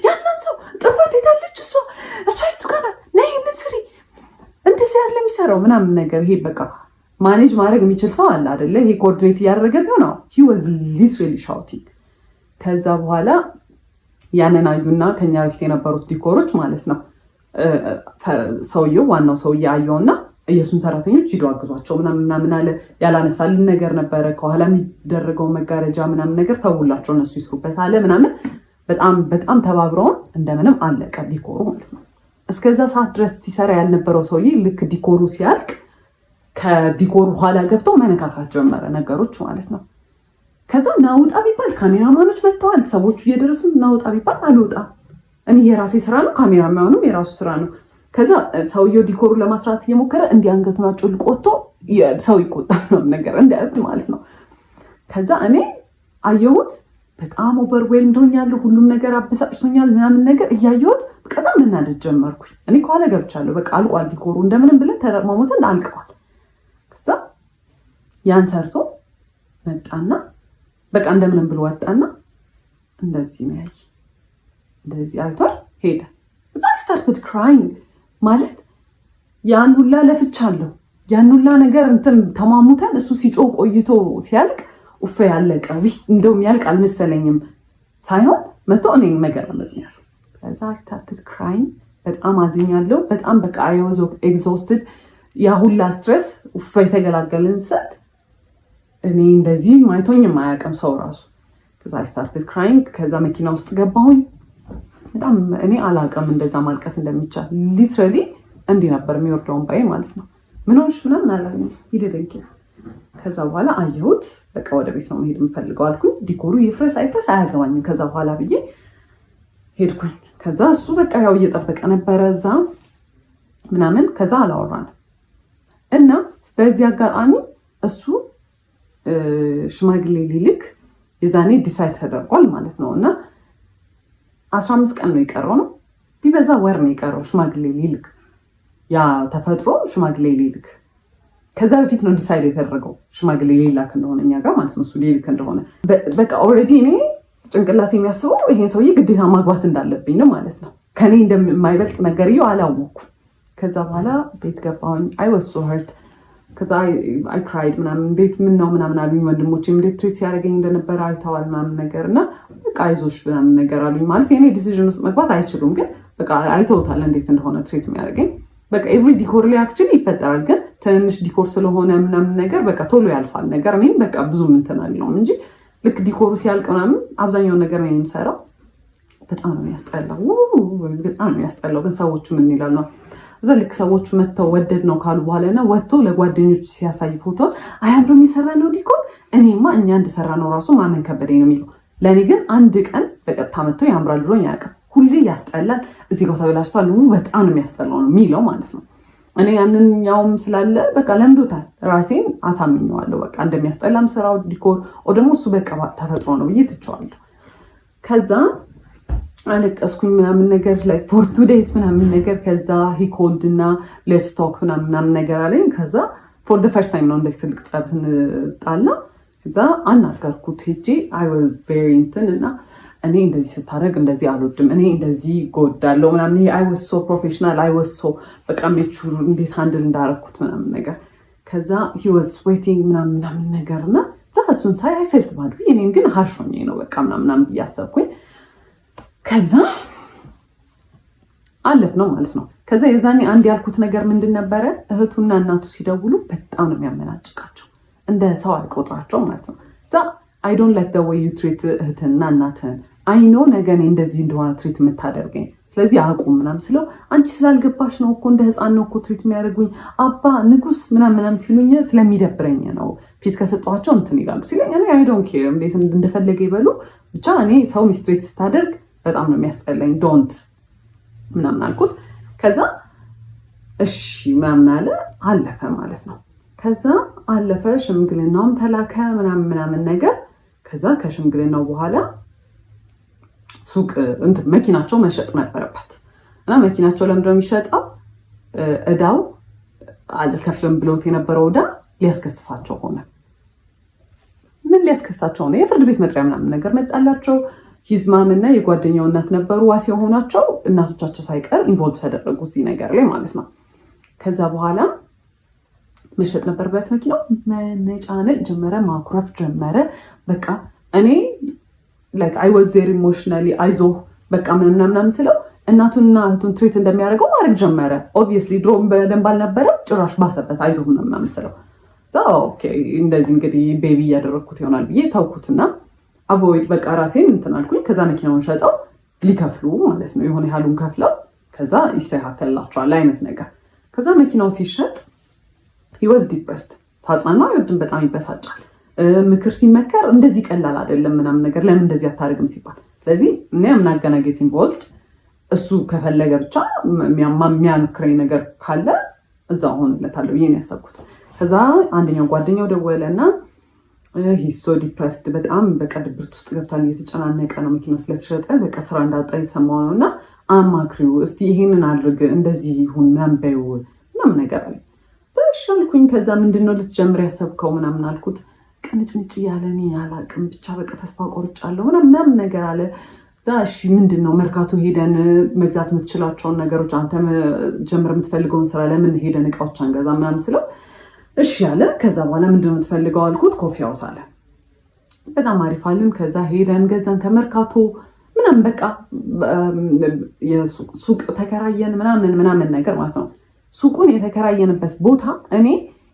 ያንን ሰው ጥባት የታለች እሷ የቱ ጋር ናት? ነይ እንስሪ እንደዚህ ያለ የሚሰራው ምናምን ነገር ይሄ በቃ ማኔጅ ማድረግ የሚችል ሰው አለ አይደለ? ይሄ ኮኦርዲኔት እያደረገ ቢሆን he was literally shouting። ከዛ በኋላ ያንን አዩና ከኛ በፊት የነበሩት ዲኮሮች ማለት ነው ሰውየው ዋናው ሰውዬ አየውና የሱን ሰራተኞች ሂዱ አግዟቸው ምናምን አለ። ያላነሳልን ነገር ነበረ ከኋላ የሚደረገው መጋረጃ ምናምን ነገር ተውላቸው እነሱ ይስሩበት አለ ምናምን። በጣም ተባብረውን እንደምንም አለቀ ዲኮሩ ማለት ነው። እስከዛ ሰዓት ድረስ ሲሰራ ያልነበረው ሰውዬ ልክ ዲኮሩ ሲያልቅ ከዲኮሩ ኋላ ገብተው መነካካት ጀመረ ነገሮች ማለት ነው። ከዛ ናውጣ ቢባል ካሜራማኖች መጥተዋል፣ ሰዎቹ እየደረሱ ናውጣ ቢባል አልወጣም። እኔ የራሴ ስራ ነው፣ ካሜራማኑም የራሱ ስራ ነው። ከዛ ሰውየው ዲኮሩን ለማስራት እየሞከረ እንዲህ አንገቱን አጮልቆ ወጥቶ ሰው ይቆጣል ነው ነገር እንደ እብድ ማለት ነው። ከዛ እኔ አየሁት በጣም ኦቨርዌልምድ ሆኛለሁ፣ ሁሉም ነገር አበሳጭቶኛል ምናምን ነገር እያየሁት በጣም መናደድ ጀመርኩኝ። እኔ ከኋላ ገብቻለሁ፣ በቃ አልቋል ዲኮሩ እንደምንም ብለን ተረማሞተን አልቀዋል። ከዛ ያን ሰርቶ መጣና በቃ እንደምንም ብሎ ወጣና እንደዚህ ነው ያይ እንደዚህ አይቷል ሄደ። እዛ started crying ማለት ያን ሁላ ለፍቻለሁ፣ ያን ሁላ ነገር እንትን ተማሙተን እሱ ሲጮህ ቆይቶ ሲያልቅ ኡፍ ያለቀ እንደውም ያልቅ አልመሰለኝም ሳይሆን መቶ እኔን መገረመኝ። ከዛ started crying በጣም አዝኛለሁ። በጣም በቃ I was exhausted። ያ ሁላ ስትሬስ ኡፍ የተገላገልን ሰል እኔ እንደዚህ ማይቶኝም አያውቅም ሰው ራሱ። ከዛ started crying። ከዛ መኪና ውስጥ ገባሁኝ። በጣም እኔ አላውቅም እንደዛ ማልቀስ እንደሚቻል። ሊትራሊ እንዲህ ነበር የሚወርደውን ባይ ማለት ነው። ምን ሆንሽ ምናምን አላለኝ ይደደንኪ። ከዛ በኋላ አየሁት በቃ ወደ ቤት ነው መሄድ የምፈልገው አልኩኝ። ዲኮሩ ይፍረስ አይፍረስ አያገባኝም ከዛ በኋላ ብዬ ሄድኩኝ። ከዛ እሱ በቃ ያው እየጠበቀ ነበረ እዛ ምናምን። ከዛ አላወራንም እና በዚህ አጋጣሚ እሱ ሽማግሌ ሊልክ የዛኔ ዲሳይድ ተደርጓል ማለት ነው። እና 15 ቀን ነው የቀረው ነው ቢበዛ ወር ነው የቀረው ሽማግሌ ሊልክ ያ ተፈጥሮ ሽማግሌ ሊልክ። ከዛ በፊት ነው ዲሳይድ የተደረገው ሽማግሌ ሊላክ እንደሆነ እኛ ጋር ማለት ነው እሱ ሊልክ እንደሆነ። በቃ ኦልሬዲ እኔ ጭንቅላት የሚያስበው ይሄን ሰውዬ ግዴታ ማግባት እንዳለብኝ ነው ማለት ነው። ከኔ እንደማይበልጥ ነገርየው አላወኩም። ከዛ በኋላ ቤት ገባሁኝ። I was so hurt። ከዛ I cried ምናምን ቤት ምን ነው ምናምን አሉኝ ወንድሞቼም እንዴት ትሪት ሲያደርገኝ እንደነበረ አይተዋል ምናምን ነገር እና በቃ አይዞሽ ምናምን ነገር አሉኝ። ማለት የኔ ዲሲዥን ውስጥ መግባት አይችሉም ግን በቃ አይተውታል እንዴት እንደሆነ ትሪት የሚያደርገኝ። በቃ ኤቭሪ ዲኮር ላይ አክቹሊ ይፈጠራል ግን ትንሽ ዲኮር ስለሆነ ምናምን ነገር በቃ ቶሎ ያልፋል ነገር። እኔም በቃ ብዙም እንትን አልለውም እንጂ ልክ ዲኮሩ ሲያልቅ ምናምን አብዛኛውን ነገር ነው የምሰራው። በጣም ነው የሚያስጠላው፣ በጣም ነው የሚያስጠላው። ግን ሰዎቹ ምን ይላሉ ነው እዛ ልክ ሰዎቹ መተው ወደድ ነው ካሉ በኋላ እና ወጥቶ ለጓደኞቹ ሲያሳይ ፎቶ አያምርም የሰራ ነው ዲኮር። እኔማ እኛ እንደሰራ ነው ራሱ ማመን ከበደኝ ነው የሚለው። ለእኔ ግን አንድ ቀን በቀጥታ መጥቶ ያምራል ብሎኝ አያውቅም። ሁሌ ያስጠላል፣ እዚህ ጋር ተበላሽቷል፣ በጣም ነው የሚያስጠላው ነው የሚለው ማለት ነው። እኔ ያንን ያውም ስላለ በቃ ለምዶታል፣ ራሴን አሳምኘዋለሁ በቃ እንደሚያስጠላም ስራው ዲኮር ኦ ደግሞ እሱ በቃ ተፈጥሮ ነው ብዬ ትቼዋለሁ። ከዛ አለቀስኩኝ ምናምን ነገር ላይ for 2 days ምናምን ነገር። ከዛ he called እና let's talk ምናምን ነገር አለኝ። ከዛ for the first time ነው እንደዚህ ትልቅ ጸብ ስንጣላ። ከዛ አናገርኩት ሄጄ I was very እንትን እና እኔ እንደዚህ ስታደርግ እንደዚህ አልወድም፣ እኔ እንደዚህ ጎዳለሁ ምናምን። ይሄ I was so professional I was so በቃ እንዴት ሃንድል እንዳደረኩት ምናምን ነገር። ከዛ he was sweating ምናምን ነገር እና እሱን ሳይ I felt bad። እኔም ግን harsh ሆኜ ነው በቃ ምናምን እያሰብኩኝ ከዛ አለፍ ነው ማለት ነው። ከዛ የዛኔ አንድ ያልኩት ነገር ምንድን ነበረ፣ እህቱና እናቱ ሲደውሉ በጣም ነው የሚያመናጭቃቸው፣ እንደ ሰው አይቆጥራቸው ማለት ነው። ዛ I don't like the way you treat እህትና እናትህን። I know ነገ እኔ እንደዚህ እንደሆነ ትሪት የምታደርገኝ ስለዚህ አቁም ምናምን ስለው አንቺ ስላልገባሽ ነው እኮ እንደ ህፃን ነው እኮ ትሪት የሚያደርጉኝ አባ ንጉስ ምናምን ሲሉኝ ስለሚደብረኝ ነው ፊት ከሰጠኋቸው እንትን ይላሉ ሲለኝ እኔ I don't care እንዴት እንደፈለገ ይበሉ ብቻ እኔ ሰው ሚስትሬት ስታደርግ በጣም ነው የሚያስጠላኝ ዶንት ምናምን አልኩት። ከዛ እሺ ምናምን አለ አለፈ ማለት ነው። ከዛ አለፈ ሽምግልናውም ተላከ ምናምን ነገር። ከዛ ከሽምግልናው በኋላ ሱቅ እንትን መኪናቸው መሸጥ ነበረበት እና መኪናቸው ለምንድነው የሚሸጠው? እዳው አልከፍልም ብሎት የነበረው እዳ ሊያስከስሳቸው ሆነ። ምን ሊያስከስሳቸው ሆነ? የፍርድ ቤት መጥሪያ ምናምን ነገር መጣላቸው። ሂዝማምና የጓደኛው እናት ነበሩ ዋስ የሆኗቸው። እናቶቻቸው ሳይቀር ኢንቮልቭ ተደረጉ እዚህ ነገር ላይ ማለት ነው። ከዛ በኋላ መሸጥ ነበረበት መኪናው። መነጫነጭ ጀመረ፣ ማኩረፍ ጀመረ። በቃ እኔ like I was very emotionally አይዞህ በቃ ምናምን ስለው እናቱንና እህቱን ትሪት እንደሚያደርገው ማድረግ ጀመረ። ኦብቪየስሊ ድሮም በደንብ አልነበረም፣ ጭራሽ ባሰበት። አይዞህ ምናምን ስለው ኦኬ እንደዚህ እንግዲህ ቤቢ እያደረግኩት ይሆናል ብዬ ታውኩትና አቮይድ በቃ ራሴን እንትን አልኩኝ። ከዛ መኪናውን ሸጠው ሊከፍሉ ማለት ነው የሆነ ያህሉን ከፍለው ከዛ ይስተካከልላቸዋል አይነት ነገር። ከዛ መኪናው ሲሸጥ he was depressed። ሳጽናና ይወድም በጣም ይበሳጫል። ምክር ሲመከር እንደዚህ ቀላል አይደለም ምናምን ነገር ለምን እንደዚህ አታደርግም ሲባል፣ ስለዚህ እኔ አምናገናጌት ኢንቮልቭድ እሱ ከፈለገ ብቻ የሚያምክረኝ ነገር ካለ እዛው ሆንለታለሁ ብዬ ነው ያሰብኩት። ከዛ አንደኛው ጓደኛው ደወለና he's so depressed በጣም በቃ ድብርት ውስጥ ገብቷል፣ እየተጨናነቀ ነው መኪናው ስለተሸጠ በቃ ስራ እንዳጣ የተሰማው ነውና አማክሪው እስቲ ይሄንን አድርግ እንደዚህ ይሁን ምናምን በይው ምናምን ነገር አለ። ዛሻልኩኝ ከዛ ምንድነው ልትጀምር ያሰብከው ምናምን አልኩት። ቅንጭንጭ ያለ እኔ አላቅም ብቻ በቃ ተስፋ ቆርጫለሁ ምናምን ነገር አለ። እሺ ምንድነው መርካቶ ሄደን መግዛት የምትችላቸውን ነገሮች አንተ ጀምር የምትፈልገውን ስራ ለምን ሄደን እቃዎች አንገዛ ምናምን ስለው እሺ ያለ። ከዛ በኋላ ምንድነው የምትፈልገው አልኩት። ኮፊ ሃውስ አለ። በጣም አሪፍ አለን። ከዛ ሄደን ገዛን ከመርካቶ ምናምን በቃ የሱቅ ተከራየን ምናምን ነገር ማለት ነው። ሱቁን የተከራየንበት ቦታ እኔ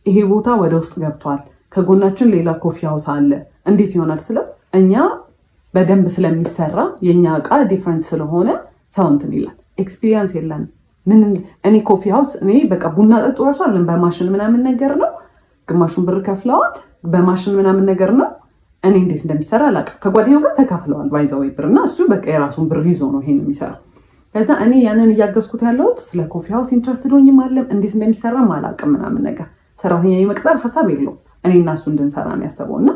ይሄ ቦታ ወደ ውስጥ ገብቷል፣ ከጎናችን ሌላ ኮፊ ሃውስ አለ እንዴት ይሆናል ስለው እኛ በደንብ ስለሚሰራ የኛ እቃ ዲፍረንት ስለሆነ ሰው እንትን ይላል። ኤክስፒሪየንስ የለንም ምን እኔ ኮፊ ሃውስ እኔ በቃ ቡና ጠጡ ወርቷል በማሽን ምናምን ነገር ነው። ግማሹን ብር ከፍለዋል በማሽን ምናምን ነገር ነው። እኔ እንዴት እንደሚሰራ አላውቅም። ከጓደኛው ጋር ተካፍለዋል ባይዘው ብርና እሱ በቃ የራሱን ብር ይዞ ነው ይሄን የሚሰራው። ከዛ እኔ ያንን እያገዝኩት ያለሁት ስለ ኮፊ ሃውስ ኢንትረስትድ ሆኜም አይደለም እንዴት እንደሚሰራ አላውቅም ምናምን ነገር። ሰራተኛ የመቅጠር ሐሳብ የለውም። እኔ እና እሱ እንድንሰራ ነው ያሰበውና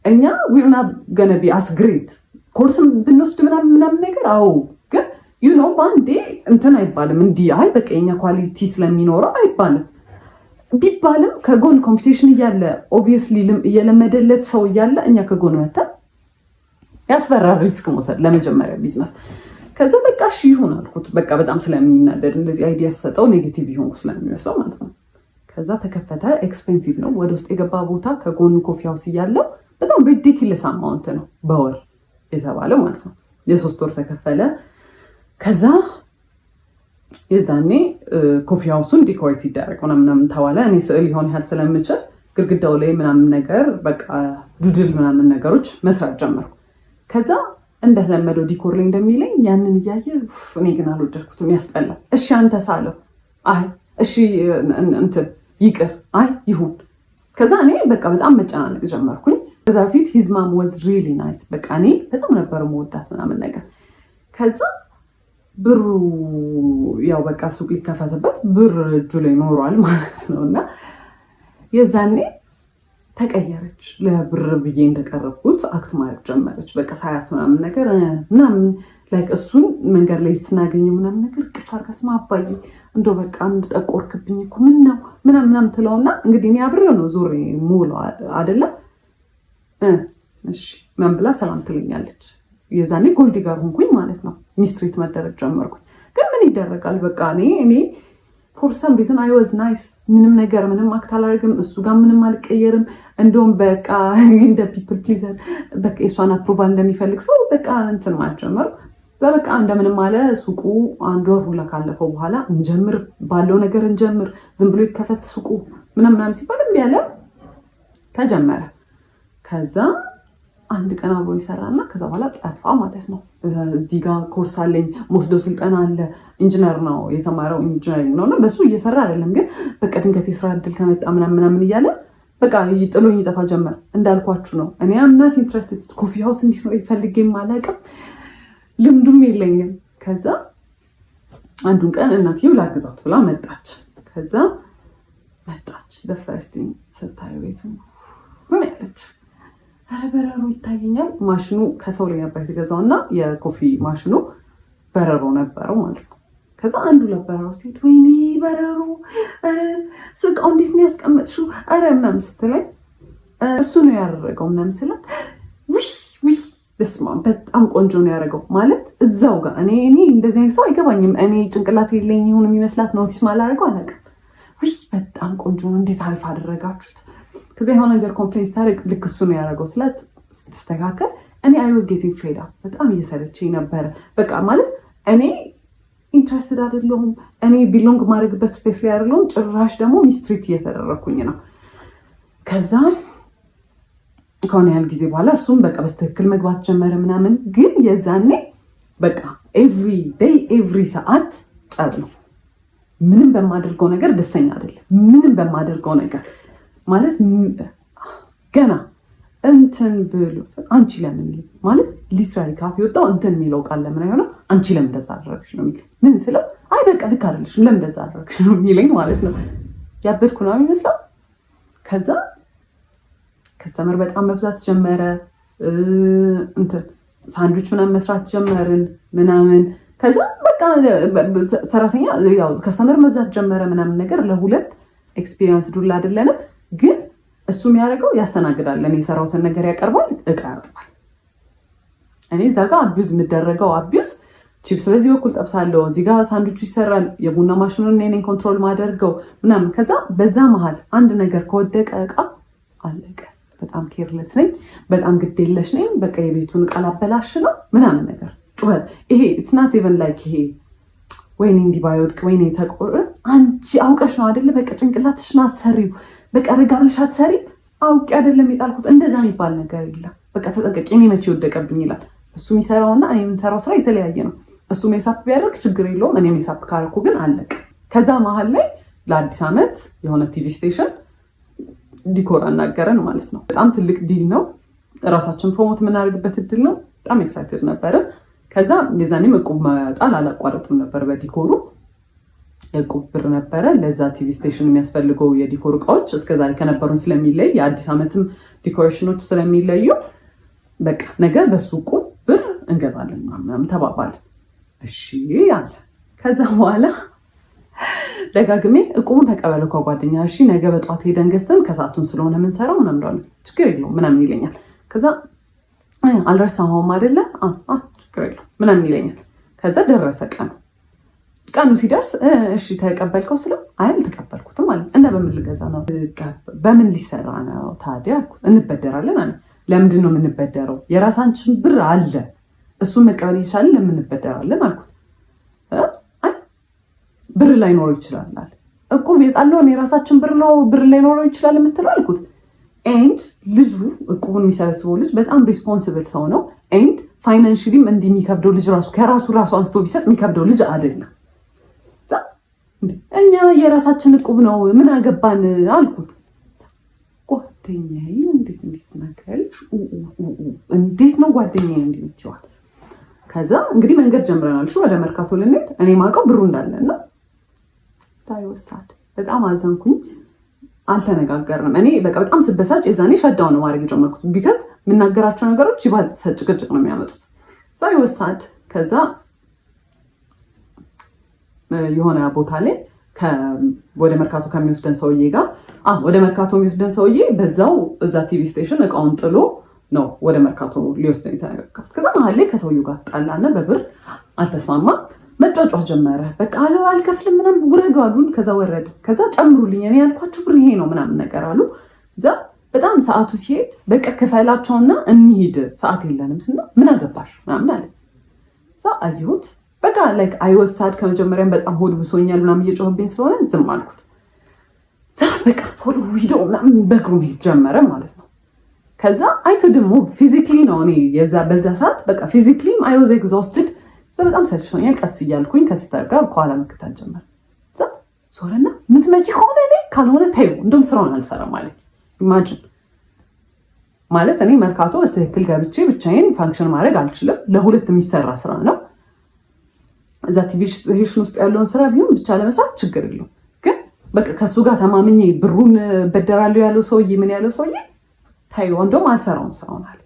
እኛ we're not gonna be as great ኮርስም ብንወስድ ምናምን ነገር አዎ ግን you know ባንዴ እንትን አይባልም እንዲህ አይ በቃ የኛ ኳሊቲ ስለሚኖረው አይባልም። ቢባልም ከጎን ኮምፒቲሽን እያለ ኦብቪየስሊ እየለመደለት ሰው እያለ እኛ ከጎን መተን ያስፈራል ሪስክ መውሰድ ለመጀመሪያ ቢዝነስ። ከዛ በቃ እሺ ይሁን አልኩት። በቃ በጣም ስለሚናደድ እንደዚህ አይዲያ ሰጠው ኔጌቲቭ ይሆን ስለሚመስለው ማለት ነው። ከዛ ተከፈተ። ኤክስፔንሲቭ ነው። ወደ ውስጥ የገባ ቦታ ከጎኑ ኮፊ ሃውስ እያለው በጣም ሪዲኩለስ አማውንት ነው በወር የተባለው ማለት ነው። የ3 ወር ተከፈለ። ከዛ የዛኔ ኮፊ ሃውሱን ዲኮሬት ይደረግ ምናምን ተባለ። እኔ ስዕል ይሆን ያህል ስለምችል ግድግዳው ላይ ምናምን ነገር በቃ ዱድል ምናምን ነገሮች መስራት ጀመርኩ። ከዛ እንደተለመደው ዲኮር ላይ እንደሚለኝ ያንን እያየ እኔ ግን አልወደድኩትም፣ ያስጠላል። እሺ አንተ ሳለው አይ እሺ እንትን ይቅር አይ ይሁን። ከዛ እኔ በቃ በጣም መጨናነቅ ጀመርኩኝ። ከዛ ፊት his mom was really nice በቃ እኔ በጣም ነበር መወዳት ምናምን ነገር። ከዛ ብሩ ያው በቃ ሱቅ ሊከፈትበት ብር እጁ ላይ ኖሯል ማለት ነውና የዛኔ ተቀየረች። ለብር ብዬ እንደቀረብኩት አክት ማድረግ ጀመረች። በቃ ሳያት ምናምን ነገር ምናምን ላይክ እሱን መንገድ ላይ ስናገኘው ምናምን ነገር ቅፍ አድርጋ ስማ አባዬ እንደው በቃ እንድጠቆርክብኝ እኮ ምን ነው ምናምን ትለውና እንግዲህ እኔ አብሬው ነው ዞሬ ሙሉ አይደለ እሺ ምን ብላ ሰላም ትለኛለች። የዛኔ ጎልዲ ጋር ሆንኩኝ ማለት ነው። ሚስትሪት መደረግ ጀመርኩኝ። ግን ምን ይደረጋል በቃ እኔ for some reason I was nice ምንም አክት አላደርግም። እሱ ጋር ምንም አልቀየርም። እንደውም በቃ እንደ people pleaser በቃ እሷን አፕሮቫል እንደሚፈልግ ሰው በቃ እንትን ማለት ጀመርኩ። በቃ እንደምንም አለ ሱቁ 1 ወር ሁላ ካለፈው በኋላ እንጀምር ባለው ነገር እንጀምር ዝም ብሎ ይከፈት ሱቁ ምናምን ሲባል እምቢ አለ። ተጀመረ። ከዛ አንድ ቀን አብሮ ይሰራና ከዛ በኋላ ጠፋ ማለት ነው። እዚህ ጋር ኮርስ አለኝ ወስዶ ስልጠና አለ። ኢንጂነር ነው የተማረው ኢንጂነሪንግ ነውና በሱ እየሰራ አይደለም ግን በቃ ድንገት የስራ እድል ከመጣ ምናምን እያለ በቃ ጥሎኝ ይጠፋ ጀመር። እንዳልኳችሁ ነው እኔ am not interested ኮፊ ሃውስ እንዲኖር ይፈልገኝ አላውቅም፣ ልምዱም የለኝም። ከዛ አንዱን ቀን እናትየው ላግዛት ብላ መጣች። ከዛ መጣች the first thing ስታየው ቤቱ ምን ያለች በረሮ ይታየኛል። ማሽኑ ከሰው ላይ ነበር የተገዛውና የኮፊ ማሽኑ በረሮ ነበረው ማለት ነው። ከዛ አንዱ ለበረሮ ሲሄድ ወይኔ በረሮ ስቃው እንዴት ነው ያስቀመጥሽው ምናምን ስትለኝ እሱ ነው ያደረገው ምናምን ስላት ውይ በስመ አብ በጣም ቆንጆ ነው ያደረገው ማለት እዛው ጋር እኔ እንደዚህ አይነት ሰው አይገባኝም። እኔ ጭንቅላት የለኝ ይሁን የሚመስላት ኖቲስ ማላደርገው አላውቅም። ውይ በጣም ቆንጆ ነው እንዴት አሪፍ አደረጋችሁት። ከዛ የሆነ ነገር ኮምፕሌን ስታደርግ ልክ እሱ ነው ያደረገው ስላት ስትስተካከል እኔ አይ ዋዝ ጌቲንግ ፌድ አፕ በጣም እየሰለቸኝ ነበረ። በቃ ማለት እኔ ኢንትረስትድ አይደለሁም፣ እኔ ቢሎንግ ማድረግበት ስፔስ ላይ አይደለሁም። ጭራሽ ደግሞ ሚስትሪት እየተደረኩኝ ነው። ከዛ ከሆነ ያህል ጊዜ በኋላ እሱም በቃ በስትክክል መግባት ጀመረ ምናምን። ግን የዛኔ በቃ ኤቭሪ ዴይ ኤቭሪ ሰዓት ጸብ ነው። ምንም በማደርገው ነገር ደስተኛ አይደለም። ምንም በማደርገው ነገር ማለት ገና እንትን ብሎ አንቺ ለምን ማለት ሊትራሊ ካፍ የወጣው እንትን የሚለው ቃል ለምን አይሆንም? አንቺ ለምን እንደዛ አደረግሽ ነው የሚለኝ። ምን ስለው አይ በቃ ልክ አይደለሽም ለምን እንደዛ አደረግሽ ነው የሚለኝ ማለት ነው። ያበድኩ ነው የሚመስለው። ከዛ ከስተመር በጣም መብዛት ጀመረ። እንትን ሳንድዊች ምናምን መስራት ጀመርን ምናምን። ከዛ በቃ ሰራተኛ ያው ከስተመር መብዛት ጀመረ ምናምን ነገር ለሁለት ኤክስፒሪየንስ ዱላ አይደለንም። ግን እሱ የሚያደርገው ያስተናግዳል፣ እኔ የሰራሁትን ነገር ያቀርባል፣ እቃ ያጥባል። እኔ እዛ ጋር አቢዩዝ የምደረገው አቢዩዝ ቺፕስ በዚህ በኩል ጠብሳለሁ፣ እዚህ ጋር ሳንድዊቹ ይሰራል፣ የቡና ማሽኑን እኔ ኮንትሮል ማደርገው ምናምን። ከዛ በዛ መሀል አንድ ነገር ከወደቀ እቃ አለቀ። በጣም ኬርለስ ነኝ፣ በጣም ግዴለሽ ነኝ። በቃ የቤቱን እቃ ላበላሽ ነው ምናምን ነገር ጩኸት። ይሄ ኢትስ ናት ኢቨን ላይክ ይሄ ወይኔ እንዲህ ባይወድቅ ወይኔ ተቆረ አንቺ አውቀሽ ነው አይደለ? በቃ ጭንቅላትሽን አሰሪው በቃ ረጋ ብለሽ አትሰሪ። አውቄ አይደለም የጣልኩት እንደዛ የሚባል ነገር የለም። በቃ ተጠንቀቂ፣ እኔ መቼ ወደቀብኝ ይላል። እሱ የሚሰራውና እኔ የምንሰራው ስራ የተለያየ ነው። እሱ ሜሳፕ ቢያደርግ ችግር የለውም፣ እኔ ሜሳፕ ካረኩ ግን አለቅ። ከዛ መሀል ላይ ለአዲስ ዓመት የሆነ ቲቪ ስቴሽን ዲኮር አናገረን ማለት ነው። በጣም ትልቅ ዲል ነው፣ ራሳችን ፕሮሞት የምናደርግበት እድል ነው። በጣም ኤክሳይትድ ነበረ። ከዛ የዛኔም እቁብ መጣል አላቋረጥም ነበር በዲኮሩ። እቁብ ብር ነበረ ለዛ ቲቪ ስቴሽን የሚያስፈልገው የዲኮር እቃዎች እስከዛሬ ከነበሩን ስለሚለይ የአዲስ ዓመትም ዲኮሬሽኖች ስለሚለዩ በቃ ነገር በሱ እቁብ ብር እንገዛለን ምናምን ተባባልን። እሺ አለ። ከዛ በኋላ ደጋግሜ እቁቡን ተቀበለ ከጓደኛ። እሺ ነገ በጠዋት ሄደን ገዝተን ከሰዓቱን ስለሆነ የምንሰራው ምናምን እንዳለ ችግር የለውም ምናምን ይለኛል። ከዛ አልረሳኸውም አይደለ? ችግር የለውም ምናምን ይለኛል። ከዛ ደረሰ ቀኑ ሲደርስ እሺ ተቀበልከው ስለው አይ አልተቀበልኩትም አለ። እና በምን ልገዛ ነው? በምን ሊሰራ ነው ታዲያ አልኩት። እንበደራለን አለ። ለምንድን ነው የምንበደረው? የራሳችን ብር አለ፣ እሱን መቀበል ይቻላል፣ ለምን እንበደራለን አልኩት። አይ ብር ላይኖረው ይችላል አለ። እቁብ የጣለውን የራሳችን ብር ነው፣ ብር ላይኖረው ይችላል የምትለው አልኩት። ኤንድ ልጁ እቁቡን የሚሰበስበው ልጅ በጣም ሪስፖንሲብል ሰው ነው። ኤንድ ፋይናንሽሊም እንዲህ የሚከብደው ልጅ ራሱ ከራሱ አንስቶ ቢሰጥ የሚከብደው ልጅ አይደለም። እኛ የራሳችን እቁብ ነው ምን አገባን አልኩት። ጓደኛዬ እንዴት ናከልሽ? እንዴት ነው ጓደኛዬ እንዴት ይዋል? ከዛ እንግዲህ መንገድ ጀምረናል። እሺ ወደ መርካቶ ልንሄድ እኔ ማውቀው ብሩ እንዳለና ሳይወሳድ በጣም አዘንኩኝ። አልተነጋገርንም። እኔ በቃ በጣም ስበሳጭ የዛኔ ሸዳው ነው ማድረግ የጀመርኩት። ቢካዝ የምናገራቸው ነገሮች ይባል ጭቅጭቅ ነው የሚያመጡት። ሳይወሳድ ከዛ የሆነ ቦታ ላይ ወደ መርካቶ ከሚወስደን ሰውዬ ጋር ወደ መርካቶ የሚወስደን ሰውዬ በዛው እዛ ቲቪ ስቴሽን እቃውን ጥሎ ነው ወደ መርካቶ ሊወስደን የተነጋገርኩት። ከዛ መሀል ላይ ከሰውዬው ጋር ጣላና በብር አልተስማማም። መጫጫህ ጀመረ። በቃ አልከፍልም ምናምን ውረዱ አሉን። ከዛ ወረድን። ከዛ ጨምሩልኝ እኔ ያልኳችሁ ብር ይሄ ነው ምናምን ነገር አሉ። እዛ በጣም ሰዓቱ ሲሄድ በቃ ክፈላቸውና እንሂድ ሰዓት የለንም ስና ምን አገባሽ ምናምን አለ። እዛ አየሁት። በቃ ላይክ አይወሳድ ከመጀመሪያም በጣም ሆድ ብሶኛል ምናምን እየጮህብኝ ስለሆነ ዝም አልኩት። በቃ ቶሎ ሂዶ ምናምን በእግሩ መሄድ ጀመረ ማለት ነው። ከዛ አይክድሞ ፊዚክሊ ነው እኔ በዛ ሰዓት በቃ ፊዚክሊም አይ ዋዝ ኤግዞስትድ። በጣም ሰልችቶኛል። ቀስ እያልኩኝ ከስተር ጋር ከኋላ መከታተል ጀመር። ዞረና ምትመጪ ከሆነ እኔ ካልሆነ ተይው እንደውም ስራውን አልሰራም ማለት ኢማጂን ማለት እኔ መርካቶ በስትክክል ገብቼ ብቻዬን ፋንክሽን ማድረግ አልችልም። ለሁለት የሚሰራ ስራ ነው። እዛ ቲቪ ስቴሽን ውስጥ ያለውን ስራ ቢሆን ብቻ ለመስራት ችግር የለውም። ግን በቃ ከሱ ጋር ተማምኜ ብሩን በደራለሁ ያለው ሰውዬ ምን ያለው ሰውዬ ታይው እንደውም አልሰራውም ስራውን አለ።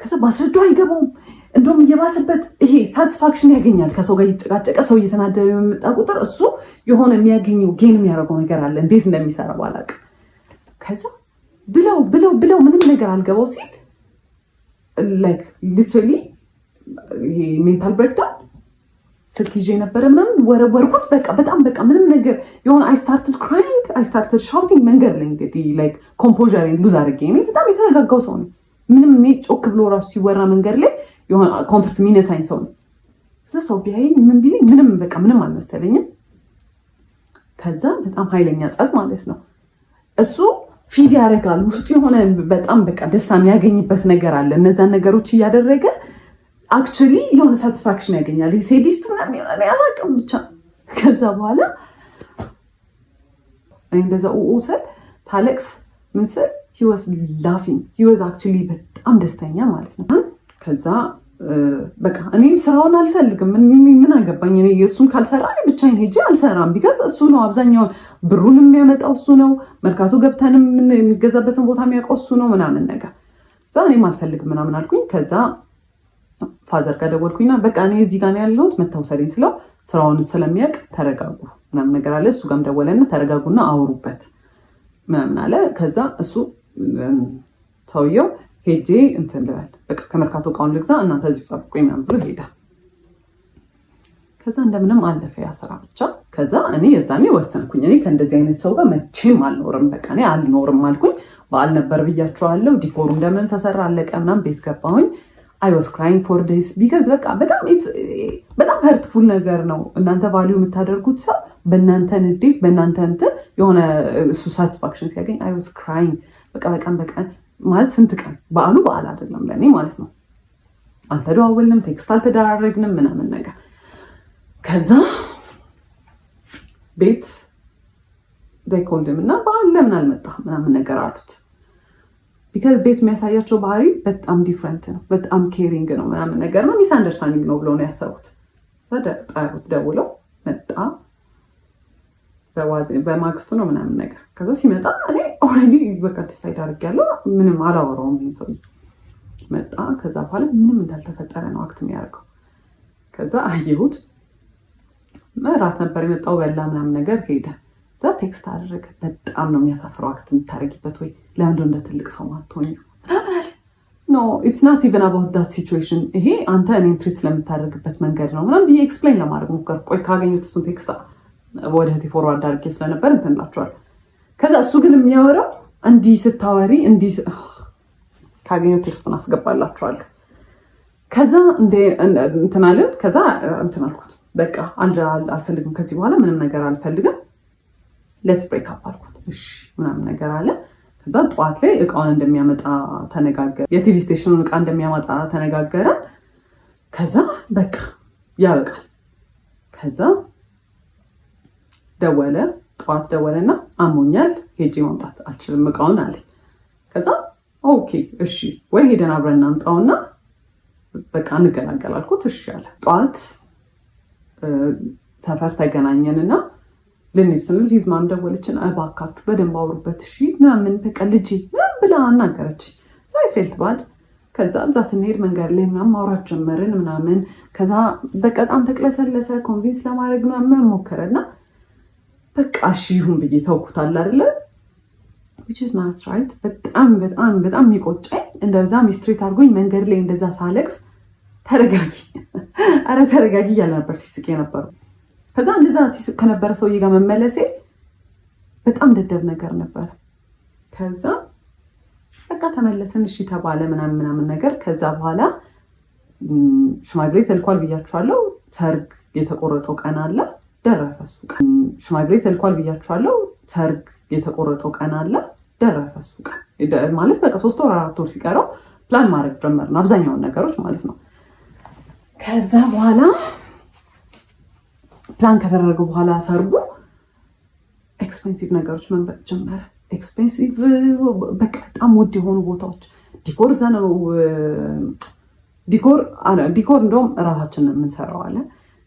ከዛ ባስረዳው አይገባውም። እንደውም እየባሰበት ይሄ ሳቲስፋክሽን ያገኛል። ከሰው ጋር እየተጨቃጨቀ ሰው እየተናደረ በመጣ ቁጥር እሱ የሆነ የሚያገኘው ጌን የሚያደርገው ነገር አለ። እንዴት እንደሚሰራ ባላውቅም ከዛ ብለው ምንም ነገር አልገባው ሲል ላይክ ሊትራሊ ይሄ ሜንታል ብሬክዳውን ስልክ ይዤ ነበረ ምናምን ወረወርኩት። በጣም ምንም ነገር የሆነ አይ ስታርትድ ክራይንግ አይ ስታርትድ ሻውቲንግ መንገድ ላይ እንግዲህ ላይክ ኮምፖዘሬን ሉዝ አድርጌ እኔ በጣም የተረጋጋው ሰው ነው። ምንም እኔ ጮክ ብሎ ራሱ ሲወራ መንገድ ላይ የሆነ ኮንፈርት የሚነሳኝ ሰው ነው። ከዛ ሰው ቢያየኝ ምን ቢለኝ ምንም አልመሰለኝም። ከዛ በጣም ኃይለኛ ጸብ ማለት ነው። እሱ ፊድ ያደርጋል ውስጡ የሆነ በጣም ደስታ የሚያገኝበት ነገር አለ። እነዛን ነገሮች እያደረገ አክቹዋሊ የሆነ ሳቲስፋክሽን ያገኛል። ሴዲስት ምናምን ይሆናል ያላቅም ብቻ። ከዛ በኋላ እንደዛ ስል ታለቅስ ምን ስል he was laughing he was actually በጣም ደስተኛ ማለት ነው። ከዛ በቃ እኔም ስራውን አልፈልግም ምን አገባኝ እኔ እሱን ካልሰራ ብቻዬን ሄጄ አልሰራም። ቢካዝ እሱ ነው አብዛኛውን ብሩን የሚያመጣው እሱ ነው። መርካቶ ገብተንም የሚገዛበትን ቦታ የሚያውቀው እሱ ነው ምናምን ነገር። ከዛ እኔም አልፈልግም ምናምን አልኩኝ። ከዛ ፋዘር ጋር ደወልኩኝና በቃ እኔ እዚህ ጋር ነው ያለሁት መታወሰሪኝ ስለው ስራውን ስለሚያውቅ ተረጋጉ ምናምን ነገር አለ። እሱ ጋርም ደወለና ተረጋጉና አውሩበት ምናምን አለ። ከዛ እሱ ሰውየው ሄጄ እንትን ልበል በቃ ከመርካቶ እቃውን ልግዛ እናንተ እዚሁ ጠብቁኝ ምናምን ብሎ ሄደ። ከዛ እንደምንም አለፈ ያ ስራ ብቻ። ከዛ እኔ የዛኔ ወሰንኩኝ እኔ ከእንደዚህ አይነት ሰው ጋር መቼም አልኖርም። በቃ እኔ አልኖርም አልኩኝ። በዓል ነበር ብያቸዋለሁ። ዲኮሩ እንደምን ተሰራ አለቀ ምናምን ቤት ገባሁኝ። I was crying for days because በቃ በጣም hurtful ነገር ነው። እናንተ ቫልዩ የምታደርጉት ሰው በእናንተ ንዴት በእናንተ እንትን የሆነ እሱ ሳቲስፋክሽን ሲያገኝ I was crying በቃ ማለት ስንት ቀን በዓል አይደለም ለእኔ ማለት ነው። አልተደዋወልንም፣ ቴክስት አልተደራረግንም ምናምን ነገር። ከዛ ቤት ደይኮልድም እና በዓል ለምን አልመጣህ ምናምን ነገር አሉት። ቢካዝ ቤት የሚያሳያቸው ባህሪ በጣም ዲፍረንት ነው። በጣም ኬሪንግ ነው ምናምን ነገር ነው። ሚስ አንደርስታንዲንግ ነው ብለው ነው ያሰቡት። ጠሩት፣ ደውለው መጣ። በማግስቱ ነው ምናምን ነገር። ከዛ ሲመጣ እኔ ኦልሬዲ በቃ ዲሳይድ አድርጌያለሁ። ምንም አላወራውም። ይሄን ሰው መጣ። ከዛ በኋላ ምንም እንዳልተፈጠረ ነው አክት የሚያደርገው። ከዛ አየሁት። እራት ነበር የመጣው በላ ምናምን ነገር ሄደ። ከዛ ቴክስት አደረገ። በጣም ነው የሚያሳፍረው አክት የምታደርጊበት ወይ ለምንድን እንደ ትልቅ ሰው ማትሆኝ ምናምን አለ። ኖ ኢትስ ናት ኢቨን አባውት ዳት ሲቹዌሽን። ይሄ አንተ እኔን ትሪት ስለምታደርግበት መንገድ ነው ምናምን ብዬ ኤክስፕሌን ለማድረግ ሞከርኩ። ቆይ ካገኙት እሱን ቴክስት ወደ እህቴ ፎርዋርድ አድርጌ ስለነበር እንትን እላቸዋለሁ። ከዛ እሱ ግን የሚያወራው እንዲህ ስታወሪ እንዲህ ካገኙት ቴክስቱን አስገባላቸዋለሁ። ከዛ እንትን አለን። ከዛ እንትን አልኩት በቃ አልፈልግም ከዚህ በኋላ ምንም ነገር አልፈልግም ሌትስ ብሬክ አፕ አልኩት። እሺ ምናምን ነገር አለ። ከዛ ጠዋት ላይ እቃውን እንደሚያመጣ ተነጋገረ። የቲቪ ስቴሽኑን እቃ እንደሚያመጣ ተነጋገረ። ከዛ በቃ ያበቃል። ከዛ ደወለ። ጠዋት ደወለና አሞኛል ሄጄ ማምጣት አልችልም እቃውን አለኝ። ከዛ ኦኬ እሺ ወይ ሄደን አብረን እናምጣውና በቃ እንገላገል አልኩት። እሺ አለ። ጠዋት ሰፈር ተገናኘንና ልንሄድ ስንል ሂዝማም ደወለችን። እባካችሁ በደንብ አውሩበት እሺ ምናምን በቃ ልጄ ምናምን ብላ አናገረች። ፌልት ባድ። ከዛ እዛ ስንሄድ መንገድ ላይ ምናምን ማውራት ጀመርን ምናምን። ከዛ በጣም ተቅለሰለሰ። ኮንቪንስ ለማድረግ ምናምን ሞከረና በቃ እሺ ይሁን ብዬ ተውኩታል አይደለ which is not right። በጣም የሚቆጨኝ እንደዛ ሚስትሬት አድርጎኝ መንገድ ላይ እንደዛ ሳለቅስ ተረጋጊ አረ ተረጋጊ እያለ ነበር ሲስቅ የነበረው። ከዛ እንደዛ ሲስቅ ከነበረ ሰውዬ ጋር መመለሴ በጣም ደደብ ነገር ነበር። ከዛ በቃ ተመለስን እሺ ተባለ ምናምን ነገር። ከዛ በኋላ ሽማግሌ ተልኳል ብያችኋለሁ። ሰርግ የተቆረጠው ቀን አለ ደረሰ። እሱ ቀን ሽማግሌ ተልኳል ብያችኋለሁ። ሰርግ የተቆረጠው ቀን አለ ደረሰ። እሱ ቀን ማለት በቃ 3 ወር 4 ወር ሲቀረው ፕላን ማድረግ ጀመርን አብዛኛውን ነገሮች ማለት ነው። ከዛ በኋላ ፕላን ከተደረገ በኋላ ሰርጉ ኤክስፔንሲቭ ነገሮች መምረጥ ጀመረ። ኤክስፔንሲቭ በቃ በጣም ውድ የሆኑ ቦታዎች ዲኮር ዘነው ዲኮር እንደውም እራሳችንን የምንሰራው አለ።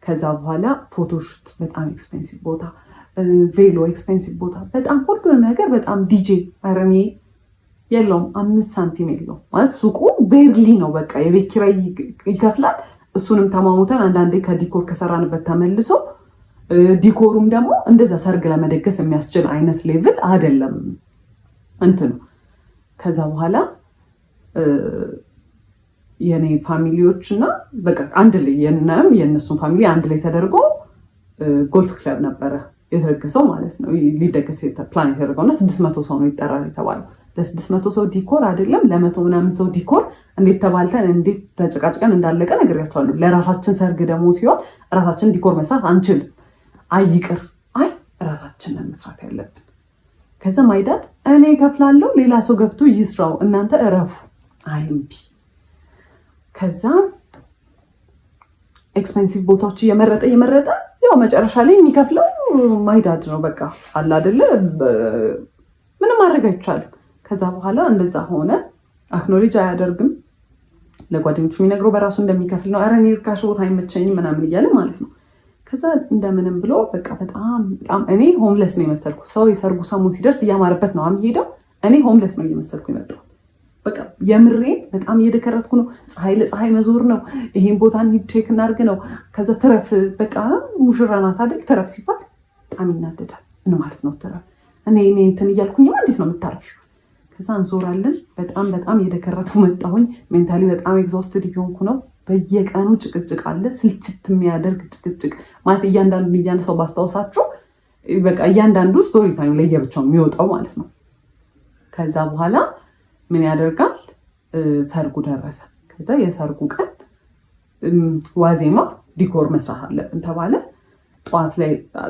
ከዛ በኋላ ፎቶሹት በጣም ኤክስፔንሲቭ ቦታ፣ ቬሎ ኤክስፔንሲቭ ቦታ፣ በጣም ሁሉንም ነገር በጣም ዲጄ አረኔ የለውም 5 ሳንቲም የለውም ማለት ሱቁ ቤርሊ ነው በቃ የቤት ኪራይ ይከፍላል። እሱንም ተማሙተን አንዳንዴ ከዲኮር ከሰራንበት ተመልሶ ዲኮሩም ደግሞ እንደዛ ሰርግ ለመደገስ የሚያስችል አይነት ሌቭል አይደለም እንትኑ። ከዛ በኋላ የኔ ፋሚሊዎች እና በቃ አንድ ላይ የነሱን ፋሚሊ አንድ ላይ ተደርጎ ጎልፍ ክለብ ነበረ የተደገሰው ማለት ነው። ሊደገስ ፕላን የተደረገው እና 600 ሰው ነው ይጠራል የተባለው። ለ600 ሰው ዲኮር አይደለም ለ100 ምናምን ሰው ዲኮር እንዴት ተባልተን እንዴት ተጨቃጭቀን እንዳለቀ ነግሬያቸዋለሁ። ለራሳችን ሰርግ ደግሞ ሲሆን ራሳችን ዲኮር መስራት አንችልም። አይቅር ራሳችንን መስራት ያለብን። ከዛ ማይዳድ እኔ ከፍላለሁ ሌላ ሰው ገብቶ ይስራው እናንተ እረፉ አይምቢ። ከዛ ኤክስፔንሲቭ ቦታዎች እየመረጠ ያው መጨረሻ ላይ የሚከፍለው ማይዳድ ነው። በቃ አለ አይደለ ምንም ማድረግ አይቻልም። ከዛ በኋላ እንደዛ ሆነ። አክኖሌጅ አያደርግም። ለጓደኞቹ የሚነግረው በራሱ እንደሚከፍል ነው። ኧረ እኔ ርካሽ ቦታ አይመቸኝም ምናምን እያለ ማለት ነው። ከዛ እንደምንም ብሎ በቃ በጣም እኔ ሆምለስ ነው የመሰልኩት። ሰው የሰርጉ ሰሙን ሲደርስ እያማረበት ነው የሚሄደው። እኔ ሆምለስ ነው እየመሰልኩ የመጣው። በቃ የምሬን በጣም እየደከረትኩ ነው። ፀሐይ ለፀሐይ መዞር ነው። ይሄን ቦታ እንሂድ ቼክ እናድርግ ነው። ከዛ ትረፍ በቃ ሙሽራ ናት አይደል? ትረፍ ሲባል በጣም ይናደዳል። ምን ማለት ነው ትረፍ? እኔ እንትን እያልኩኝ እንዴት ነው የምታርፊው? ከዛ እንዞራለን። በጣም እየደከረትኩ መጣሁኝ። ሜንታሊ በጣም ኤግዞስትድ እየሆንኩ ነው። በየቀኑ ጭቅጭቅ አለ። ስልችት የሚያደርግ ጭቅጭቅ ማለት እያንዳንዱ ሰው ባስታውሳችሁ በቃ እያንዳንዱ ስቶሪ ታይም ለየብቻው የሚወጣው ማለት ነው። ከዛ በኋላ ምን ያደርጋል? ሰርጉ ደረሰ። ከዛ የሰርጉ ቀን ዋዜማ ዲኮር መስራት አለብን ተባለ።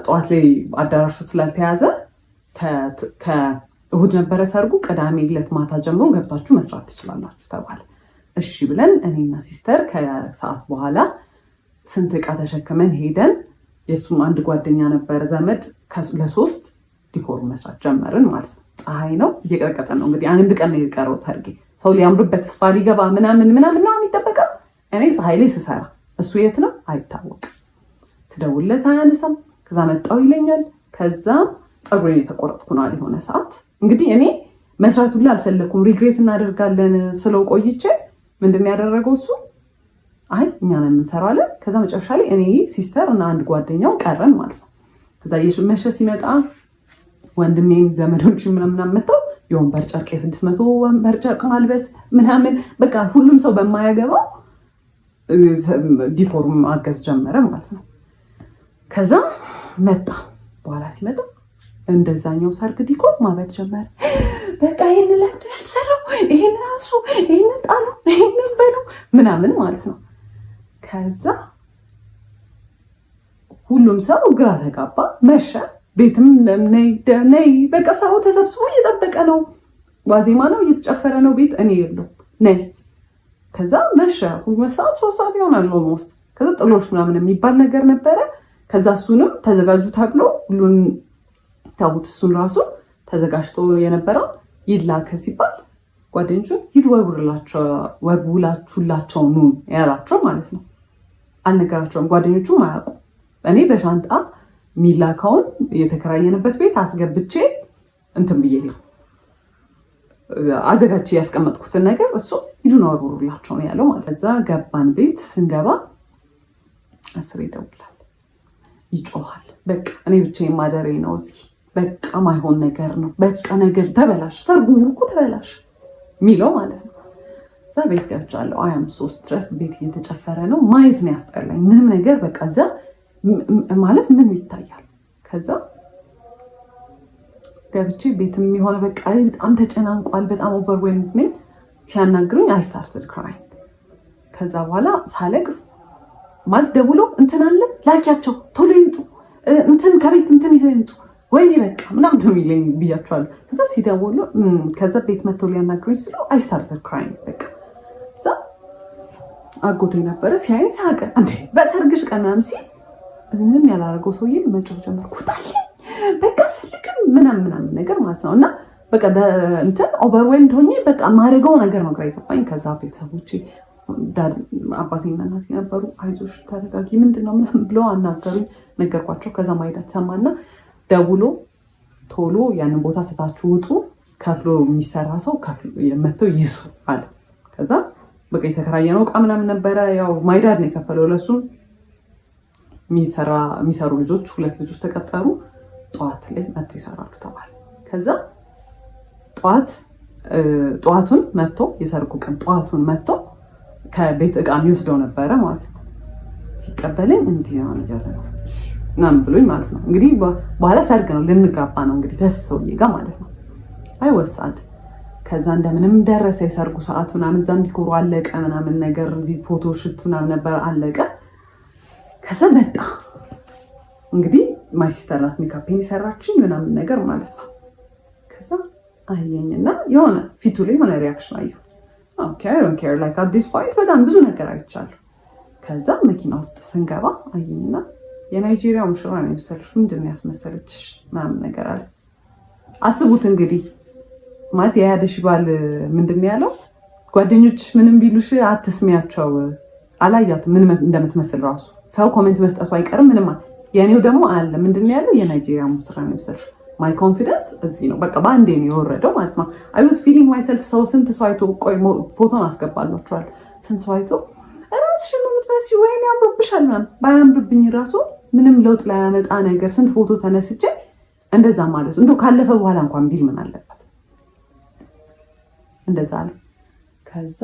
ጠዋት ላይ አዳራሹ ስላልተያዘ ከእሁድ ነበረ ሰርጉ። ቅዳሜ ዕለት ማታ ጀምሮ ገብታችሁ መስራት ትችላላችሁ ተባለ። እሺ ብለን እኔና ሲስተር ከሰዓት በኋላ ስንት ዕቃ ተሸክመን ሄደን የሱም አንድ ጓደኛ ነበረ ዘመድ ለ3 ዲኮር መስራት ጀመርን ማለት ነው። ፀሐይ ነው እየቀረቀጠ ነው እንግዲህ አንድ ቀን ነው የቀረው ሰርጌ። ሰው ሊያምርበት ስፓ ሊገባ ምናምን ነው የሚጠበቀው። እኔ ፀሐይ ላይ ስሰራ እሱ የት ነው አይታወቅም። ስደውልለት አያነሳም። ከዛ መጣው ይለኛል። ከዛ ፀጉሬን የተቆረጥኩ ነው የሆነ ሰዓት እንግዲህ እኔ መስራት ሁሉ አልፈለኩም። ሪግሬት እናደርጋለን ስለው ቆይቼ ምንድን ያደረገው እሱ አይ እኛ ነን የምንሰራው አለ። ከዛ መጨረሻ ላይ እኔ ሲስተር እና አንድ ጓደኛው ቀረን ማለት ነው። ከዛ የመሸ ሲመጣ ወንድሜም ዘመዶች ምናምን መጥተው የወንበር ጨርቅ የ600 ወንበር ጨርቅ ማልበስ ምናምን በቃ ሁሉም ሰው በማያገባው ዲኮር ማገዝ ጀመረ ማለት ነው። ከዛ መጣ በኋላ ሲመጣ እንደዛኛው ሰርግ ዲኮር ማበድ ጀመረ። በቃ ይሄንን ለምንድን ያልተሰራው? ይሄንን አንሱ፣ ይሄንን ጣሉ፣ ይሄንን በሉ ምናምን ማለት ነው። ከዛ ሁሉም ሰው ግራ ተጋባ። መሸ። ቤትም ነይ በቃ ሰው ተሰብስቦ እየጠበቀ ነው። ዋዜማ ነው፣ እየተጨፈረ ነው። ቤት እኔ የለው ነይ። ከዛ መሸ። 2 ሰዓት 3 ሰዓት ይሆናል ኦልሞስት። ከዛ ጥሎሽ ምናምን የሚባል ነገር ነበረ። ከዛ እሱንም ተዘጋጁ ተብሎ ሁሉን ታውት እሱን ራሱ ተዘጋጅቶ የነበረው ይላከ ሲባል ጓደኞቹ ሂድ ወርውላችሁላቸው ኑ ያላቸው ማለት ነው። አልነገራቸውም። ጓደኞቹም አያውቁ። እኔ በሻንጣ ሚላካውን የተከራየንበት ቤት አስገብቼ እንትን ብዬ አዘጋጅቼ ያስቀመጥኩትን ነገር እሱ ሂዱን ወርውላቸው ነው ያለው ማለት። ከዛ ገባን። ቤት ስንገባ 10 ይደውላል፣ ይጮሃል። በቃ እኔ ብቻዬን ማደሬ ነው እዚህ። በቃ ማይሆን ነገር ነው። በቃ ነገር ተበላሽ፣ ሰርጉ እኮ ተበላሽ ሚለው ማለት ነው። እዛ ቤት ገብቻለሁ። 23 ድረስ ቤት እየተጨፈረ ነው። ማየት ነው ያስጠላኝ። ምንም ነገር በቃ እዛ ማለት ምን ይታያል። ከዛ ገብቼ ቤትም የሆነ በቃ በጣም ተጨናንቋል። በጣም ኦቨርዌልምድ ነኝ። ሲያናግሩኝ አይ ስታርትድ ክራይንግ። ከዛ በኋላ ሳለቅስ ማለት ደውሎ እንትን አለ ላኪያቸው ቶሎ ይምጡ፣ እንትን ከቤት እንትን ይዘው ይምጡ ወይኔ በቃ ምናምን ነው የሚለኝ ብያቸዋለሁ። ከዛ ሲደውሉ ከዛ ቤት መጥቶ ሊያናግሩኝ ስለው አይ ስታርትድ ክራይንግ በቃ። ከዛ አጎቴ ነበረ ሲያይ ሳቀ። እንዴ በሰርግሽ ቀን ምናምን ሲል ምንም ያላረገው ሰውዬ መጮህ ጀመርኩ። ታለኝ በቃ ፈልግም ምናምን ነገር ማለት ነው። እና በቃ እንትን ኦቨርዌልምድ ሆኜ በቃ ማድረገው ነገር ነው ግራ የገባኝ። ከዛ ቤተሰቦቼ አባቴና እናቴ ነበሩ። አይዞሽ ተረጋጊ ምንድነው ምናምን ብለው አናገሩኝ። ነገርኳቸው። ከዛ ማይዳት ሰማና ደውሎ ቶሎ ያንን ቦታ ትታችሁ ውጡ፣ ከፍሎ የሚሰራ ሰው መጥተው ይሱ አለ። ከዛ በቃ የተከራየነው ዕቃ ምናምን ነበረ። ያው ማይዳድ ነው የከፈለው ለሱም። የሚሰሩ ልጆች 2 ልጆች ተቀጠሩ። ጠዋት ላይ መጥተው ይሰራሉ ተባለ። ከዛ ጠዋቱን መጥቶ የሰርጉ ቀን ጠዋቱን መጥቶ ከቤት ዕቃ የሚወስደው ነበረ ማለት ነው። ሲቀበለኝ እንዲህ ነው እያለ ነው ምናምን ብሎኝ ማለት ነው። እንግዲህ በኋላ ሰርግ ነው ልንጋባ ነው እንግዲህ ከዚህ ሰውዬ ጋር ማለት ነው። አይወሳድ ከዛ እንደምንም ደረሰ የሰርጉ ሰዓት ምናምን እዛ ዲኮሩ አለቀ ምናምን ነገር እዚህ ፎቶ ሽት ምናምን ነበር አለቀ። ከዛ መጣ እንግዲህ ማይ ሲስተር ናት ሜካፔን የሰራችኝ ምናምን ነገር ማለት ነው። ከዛ አየኝና የሆነ ፊቱ ላይ የሆነ ሪያክሽን አየሁ። ኦኬ አይ ዶንት ኬር ላይክ አት ዲስ ፖይንት በጣም ብዙ ነገር አይቻለሁ። ከዛ መኪና ውስጥ ስንገባ አየኝና የናይጄሪያ ሙሽራ ነው የመሰለሽ ምንድን ነው ያስመሰለችሽ ምናምን ነገር አለ። አስቡት እንግዲህ ማለት የያደሽ ባል ምንድን ነው ያለው? ጓደኞች ምንም ቢሉሽ አትስሚያቸው። አላያት ምን እንደምትመስል ራሱ ሰው ኮሜንት መስጠቱ አይቀርም ምንም። የኔው ደግሞ አለ ምንድን ነው ያለው? የናይጄሪያ ሙሽራ ነው የመሰለሽ። ማይ ኮንፊደንስ እዚህ ነው በቃ በአንዴ ነው የወረደው ማለት ነው። አይ ዋዝ ፊሊንግ ማይሰልፍ። ሰው ስንት ሰው አይቶ ቆይ ፎቶን አስገባላችኋል። ስንት ሰው አይቶ ራስሽን ነው የምትመስዪው ወይኔ ያምርብሻል ምናምን። ባያምርብኝ ራሱ ምንም ለውጥ ላያመጣ ነገር ስንት ፎቶ ተነስቼ እንደዛ ማለት እንደው ካለፈ በኋላ እንኳን ቢል ምን አለበት? እንደዛ አለ። ከዛ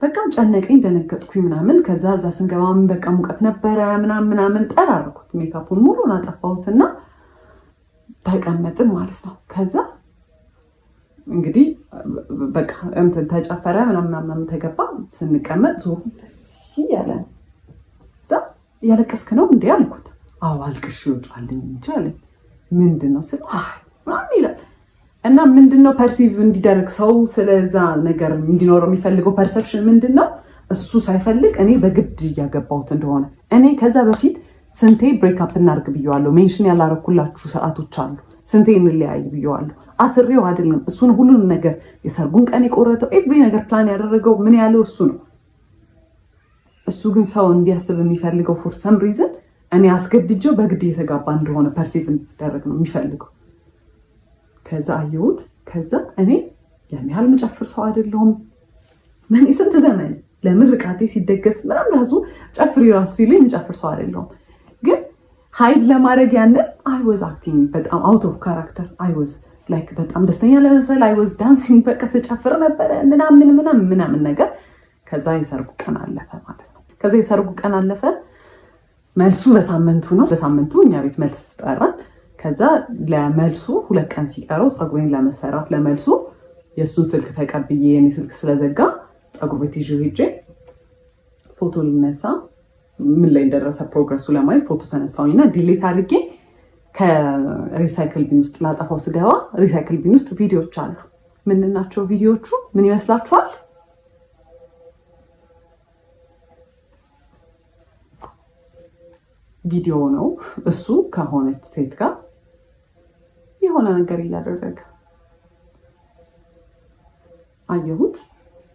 በቃ ጨነቀኝ፣ ደነገጥኩኝ ምናምን። ከዛ እዛ ስንገባ ምን በቃ ሙቀት ነበረ ምናምን ጠራርኩት። ሜካፑን ሙሉን አጠፋሁትና ተቀመጥን ማለት ነው። ከዛ እንግዲህ በቃ እንትን ተጨፈረ ምናምን ተገባ። ስንቀመጥ ዞሩ ደስ ያለ እዛ እያለቀስክ ነው እንዴ አልኩት። አዎ አልቅሽ ይወጣልኝ እንጂ አለኝ። ምንድነው ስለ ምናምን ይላል። እና ምንድነው ፐርሲቭ እንዲደረግ ሰው ስለዛ ነገር እንዲኖረው የሚፈልገው ፐርሰፕሽን ምንድነው? እሱ ሳይፈልግ እኔ በግድ እያገባሁት እንደሆነ። እኔ ከዛ በፊት ስንቴ ብሬክአፕ እናርግ ብየዋለሁ። ሜንሽን ያላረኩላችሁ ሰዓቶች አሉ። ስንቴ እንለያይ ብየዋለሁ። አስሬው አይደለም እሱን ሁሉን ነገር የሰርጉን ቀን የቆረጠው ኤቭሪ ነገር ፕላን ያደረገው ምን ያለው እሱ ነው። እሱ ግን ሰው እንዲያስብ የሚፈልገው ፎር ሰም ሪዝን እኔ አስገድጀው በግድ የተጋባ እንደሆነ ፐርሲቭ እንዲደረግ ነው የሚፈልገው። ከዛ አየሁት። ከዛ እኔ ያን ያህል የምጨፍር ሰው አይደለሁም። ምን ስንት ዘመን ለምርቃቴ ሲደገስ ምናምን ራሱ ጨፍሪ ራሱ ሲሉኝ የምጨፍር ሰው አይደለሁም። ግን ሃይድ ለማድረግ ያንን አይ ዋዝ አክቲንግ በጣም አውት ኦፍ ካራክተር። አይ ዋዝ ላይክ በጣም ደስተኛ ለመሰል አይ ዋዝ ዳንሲንግ በቃ ስጨፍር ነበረ ምናምን ነገር። ከዛ የሰርጉ ቀን አለፈ ማለት ነው። ከዛ የሰርጉ ቀን አለፈ። መልሱ በሳምንቱ ነው። በሳምንቱ እኛ ቤት መልስ ጠራን። ከዛ ለመልሱ 2 ቀን ሲቀረው ፀጉሬን ለመሰራት ለመልሱ የእሱን ስልክ ተቀብዬ የኔ ስልክ ስለዘጋ ፀጉር ቤት ይዤው ሄጄ ፎቶ ልነሳ ምን ላይ እንደደረሰ ፕሮግረሱ ለማየት ፎቶ ተነሳሁኝና ዲሌት አድርጌ ከሪሳይክል ቢን ውስጥ ላጠፋው ስገባ ሪሳይክል ቢን ውስጥ ቪዲዮዎች አሉ። ምን ናቸው ቪዲዮዎቹ? ምን ይመስላችኋል? ቪዲዮ ነው። እሱ ከሆነች ሴት ጋር የሆነ ነገር እያደረገ አየሁት።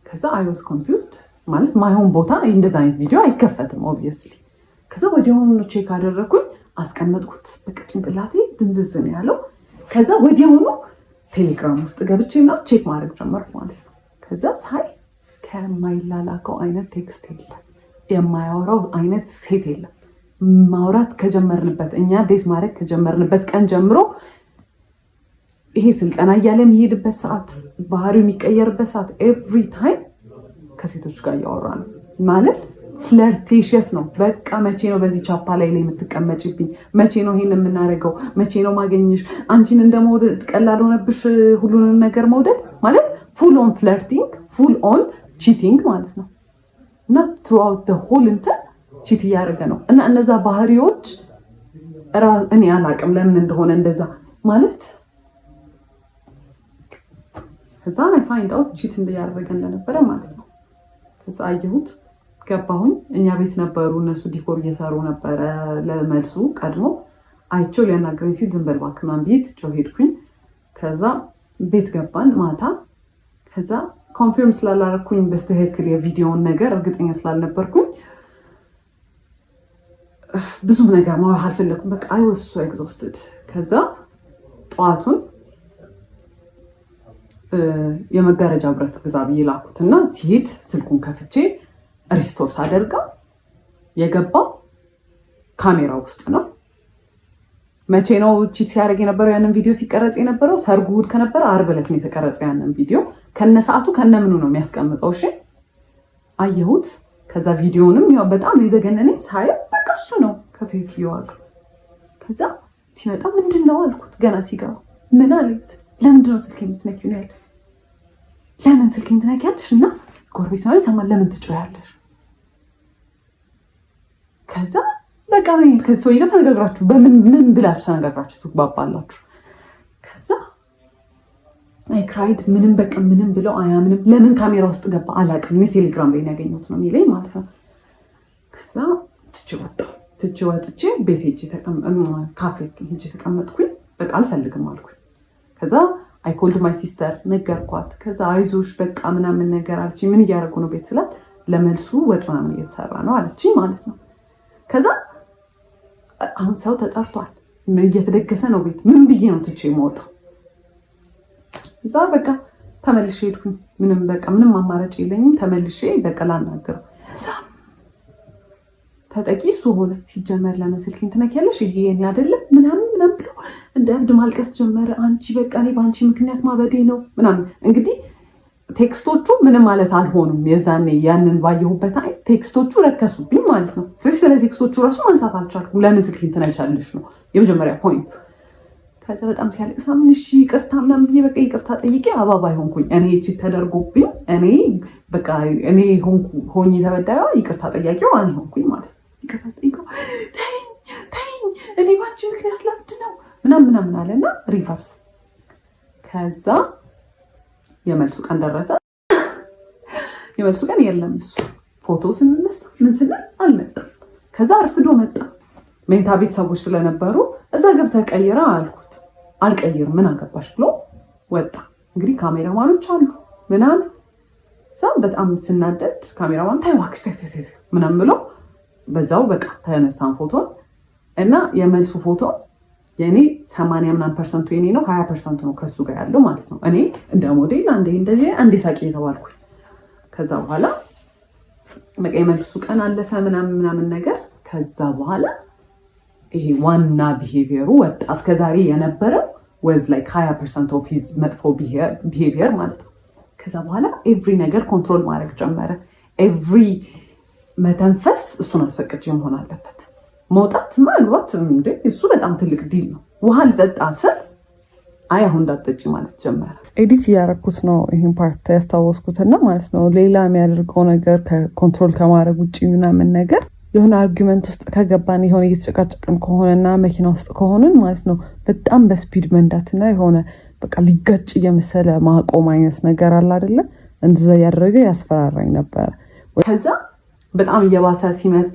ከዛ አይ ዋዝ ኮንፊውዝድ ማለት ማይሆን ቦታ እንደዛ አይነት ቪዲዮ አይከፈትም ኦብቪየስሊ። ከዛ ወዲያውኑ ቼክ አደረኩኝ፣ አስቀመጥኩት። በቃ ጭንቅላቴ ድንዝዝ ነው ያለው። ከዛ ወዲያውኑ ቴሌግራም ውስጥ ገብቼ ምናምን ቼክ ማድረግ ጀመርኩ ማለት ነው። ከዛ ሳይ ከማይላላከው አይነት ቴክስት የለም፣ የማያወራው አይነት ሴት የለም። ማውራት ከጀመርንበት እኛ ዴት ማድረግ ከጀመርንበት ቀን ጀምሮ ይሄ ስልጠና እያለ የሚሄድበት ሰዓት፣ ባህሪው የሚቀየርበት ሰዓት ኤቭሪ ታይም ከሴቶች ጋር እያወራ ነው ማለት ፍለርቴሽስ ነው። በቃ መቼ ነው በዚህ ቻፓ ላይ የምትቀመጭብኝ? መቼ ነው ይሄን የምናደርገው? መቼ ነው ማገኘሽ? አንቺን እንደመውደድ ቀላል ሆነብሽ ሁሉንም ነገር መውደድ ማለት ፉል ኦን ፍለርቲንግ፣ ፉል ኦን ቺቲንግ ማለት ነው። እና ትሩአውት ዘ ሆል እንትን ቺት እያደረገ ነው። እና እነዛ ባህሪዎች እኔ አላቅም ለምን እንደሆነ እንደዛ ማለት ከዛ ላይ ፋይንድ አውት ቺት እያደረገ እንደነበረ ማለት ነው። ከዛ አየሁት፣ ገባሁኝ። እኛ ቤት ነበሩ እነሱ ዲኮር እየሰሩ ነበረ። ለመልሱ ቀድሞ አይቼው ሊያናገረኝ ሲል ዝም በል እባክህ ምናምን ብዬ ትቼው ሄድኩኝ። ከዛ ቤት ገባን ማታ። ከዛ ኮንፊርም ስላላረኩኝ በስተክክል የቪዲዮውን ነገር እርግጠኛ ስላልነበርኩኝ ብዙ ነገር ማውራት አልፈለኩም። በቃ አይ ዋዝ ሶ ኤግዞስትድ። ከዛ ጠዋቱን የመጋረጃ ብረት ግዛ ብዬ ላኩትና ሲሄድ ስልኩን ከፍቼ ሪስቶር ሳደርጋ የገባው ካሜራ ውስጥ ነው። መቼ ነው ቺት ሲያደርግ የነበረው? ያንን ቪዲዮ ሲቀረጽ የነበረው ሰርጉ እሑድ ከነበረ ዓርብ ዕለት ነው የተቀረጸው። ያንን ቪዲዮ ከነሰዓቱ ከነምኑ ነው የሚያስቀምጠው። እሺ አየሁት። ከዛ ቪዲዮንም ያው በጣም የዘገነነኝ ሳየው በቃ እሱ ነው ከሴትዮዋ ጋር። ከዛ ሲመጣ ምንድን ነው አልኩት። ገና ሲገባ ምን አለኝ? ለምንድን ነው ስልኬን የምትነኪው ነው ያለ። ለምን ስልኬን ትነኪያለሽ? እና ጎረቤት ነው ይሰማል፣ ለምን ትጮያለሽ? ከዛ በቃ ከዚህ ሰውዬ ጋር ተነጋግራችሁ ምን ብላችሁ ተነጋግራችሁ ትግባባላችሁ? ከዛ አይ ክራይድ ምንም በቃ ምንም ብለው አያምንም። ለምን ካሜራ ውስጥ ገባ አላውቅም። እኔ ቴሌግራም ላይ ያገኘሁት ነው የሚለኝ ማለት ነው። ከዛ ትቼ ወጥቼ ቤት ሄጄ ካፌ ሄጄ ተቀመጥኩኝ። በቃ አልፈልግም አልኩኝ። ከዛ አይ ኮልድ ማይ ሲስተር ነገርኳት። ከዛ አይዞሽ በቃ ምናምን ነገር አለችኝ። ምን እያደረጉ ነው ቤት ስላት ለመልሱ ወጥ ምናምን እየተሰራ ነው አለችኝ ማለት ነው። ከዛ አሁን ሰው ተጠርቷል፣ እየተደገሰ ነው ቤት። ምን ብዬ ነው ትቼ የምወጣው? እዛ በቃ ተመልሼ ሄድኩኝ። ምንም አማራጭ የለኝም። ተመልሼ በቃ ላናገረው። ተጠቂ እሱ ሆነ። ሲጀመር ለምን ስልኬን ትነኪያለሽ? ይሄ የኔ አይደለም ምናምን ብሎ እንደ እብድ ማልቀስ ጀመረ። አንቺ በቃ እኔ በአንቺ ምክንያት ማበዴ ነው ምናምን። እንግዲህ ቴክስቶቹ ምንም ማለት አልሆኑም። የዛኔ ያንን ባየሁበት አይ ቴክስቶቹ ረከሱብኝ ማለት ነው። ስለዚህ ስለ ቴክስቶቹ ራሱ ማንሳት አልቻልኩም። ለምን ስልኬን ትነኪያለሽ ነው የመጀመሪያ ፖይንቱ። ከዛ በጣም ሲያለቅስ እሺ ይቅርታ ምናምን ብዬ በቃ ይቅርታ ጠይቄ አባባይ ሆንኩኝ። እኔ እቺ ተደርጎብኝ እኔ ሆኜ ተበዳዩ ይቅርታ ጠያቂው እኔ ሆንኩኝ ማለት ነው። ይቅርታ ጠይቀው ተይኝ እኔ ባንቺ ምክንያት ለምንድን ነው ምናምን አለና ሪቨርስ። ከዛ የመልሱ ቀን ደረሰ። የመልሱ ቀን የለም። እሱ ፎቶ ስንነሳ ምን ስንል አልመጣም። ከዛ አርፍዶ መጣ። መኝታ ቤት ሰዎች ስለነበሩ እዛ ገብተህ ቀይራ አልኩት። አልቀይርም ምን አገባሽ ብሎ ወጣ። እንግዲህ ካሜራማኖች አሉ ምናምን። እዛ በጣም ስናደድ ካሜራማን ታይ እባክሽ ምናምን ብሎ በዛው በቃ ተነሳን ፎቶ እና የመልሱ ፎቶ የኔ 80% የኔ ነው፣ 20% ነው ከሱ ጋር ያለው ማለት ነው። እኔ እንደ ሞዴል አንዴ ሳቂ የተባልኩኝ። ከዛ በኋላ በቃ የመልሱ ቀን አለፈ ምናምን ነገር። ከዛ በኋላ ይሄ ዋና ቢሄቪየሩ ወጣ። እስከዛሬ የነበረው ወዝ ላይክ 20% ኦፍ ሂዝ መጥፎ ቢሄቪየር ማለት ነው። ከዛ በኋላ ኤቭሪ ነገር ኮንትሮል ማድረግ ጀመረ። ኤቭሪ መተንፈስ እሱን አስፈቅጄ መሆን አለበት። መውጣት ማልዋት እንዴ እሱ በጣም ትልቅ ዲል ነው። ውሃ ልጠጣ ስል አይ አሁን እንዳትጠጪ ማለት ጀመረ። ኤዲት እያደረኩት ነው ይሄን ፓርት ያስታወስኩትና ማለት ነው። ሌላ የሚያደርገው ነገር ከኮንትሮል ከማድረግ ውጭ ምናምን ነገር የሆነ አርጊመንት ውስጥ ከገባን የሆነ እየተጨቃጨቅን ከሆነና መኪና ውስጥ ከሆንን ማለት ነው በጣም በስፒድ መንዳትና የሆነ በቃ ሊጋጭ እየመሰለ ማቆም አይነት ነገር አለ አይደለ? እንደዛ ያደረገ ያስፈራራኝ ነበር። ከዛ በጣም እየባሰ ሲመጣ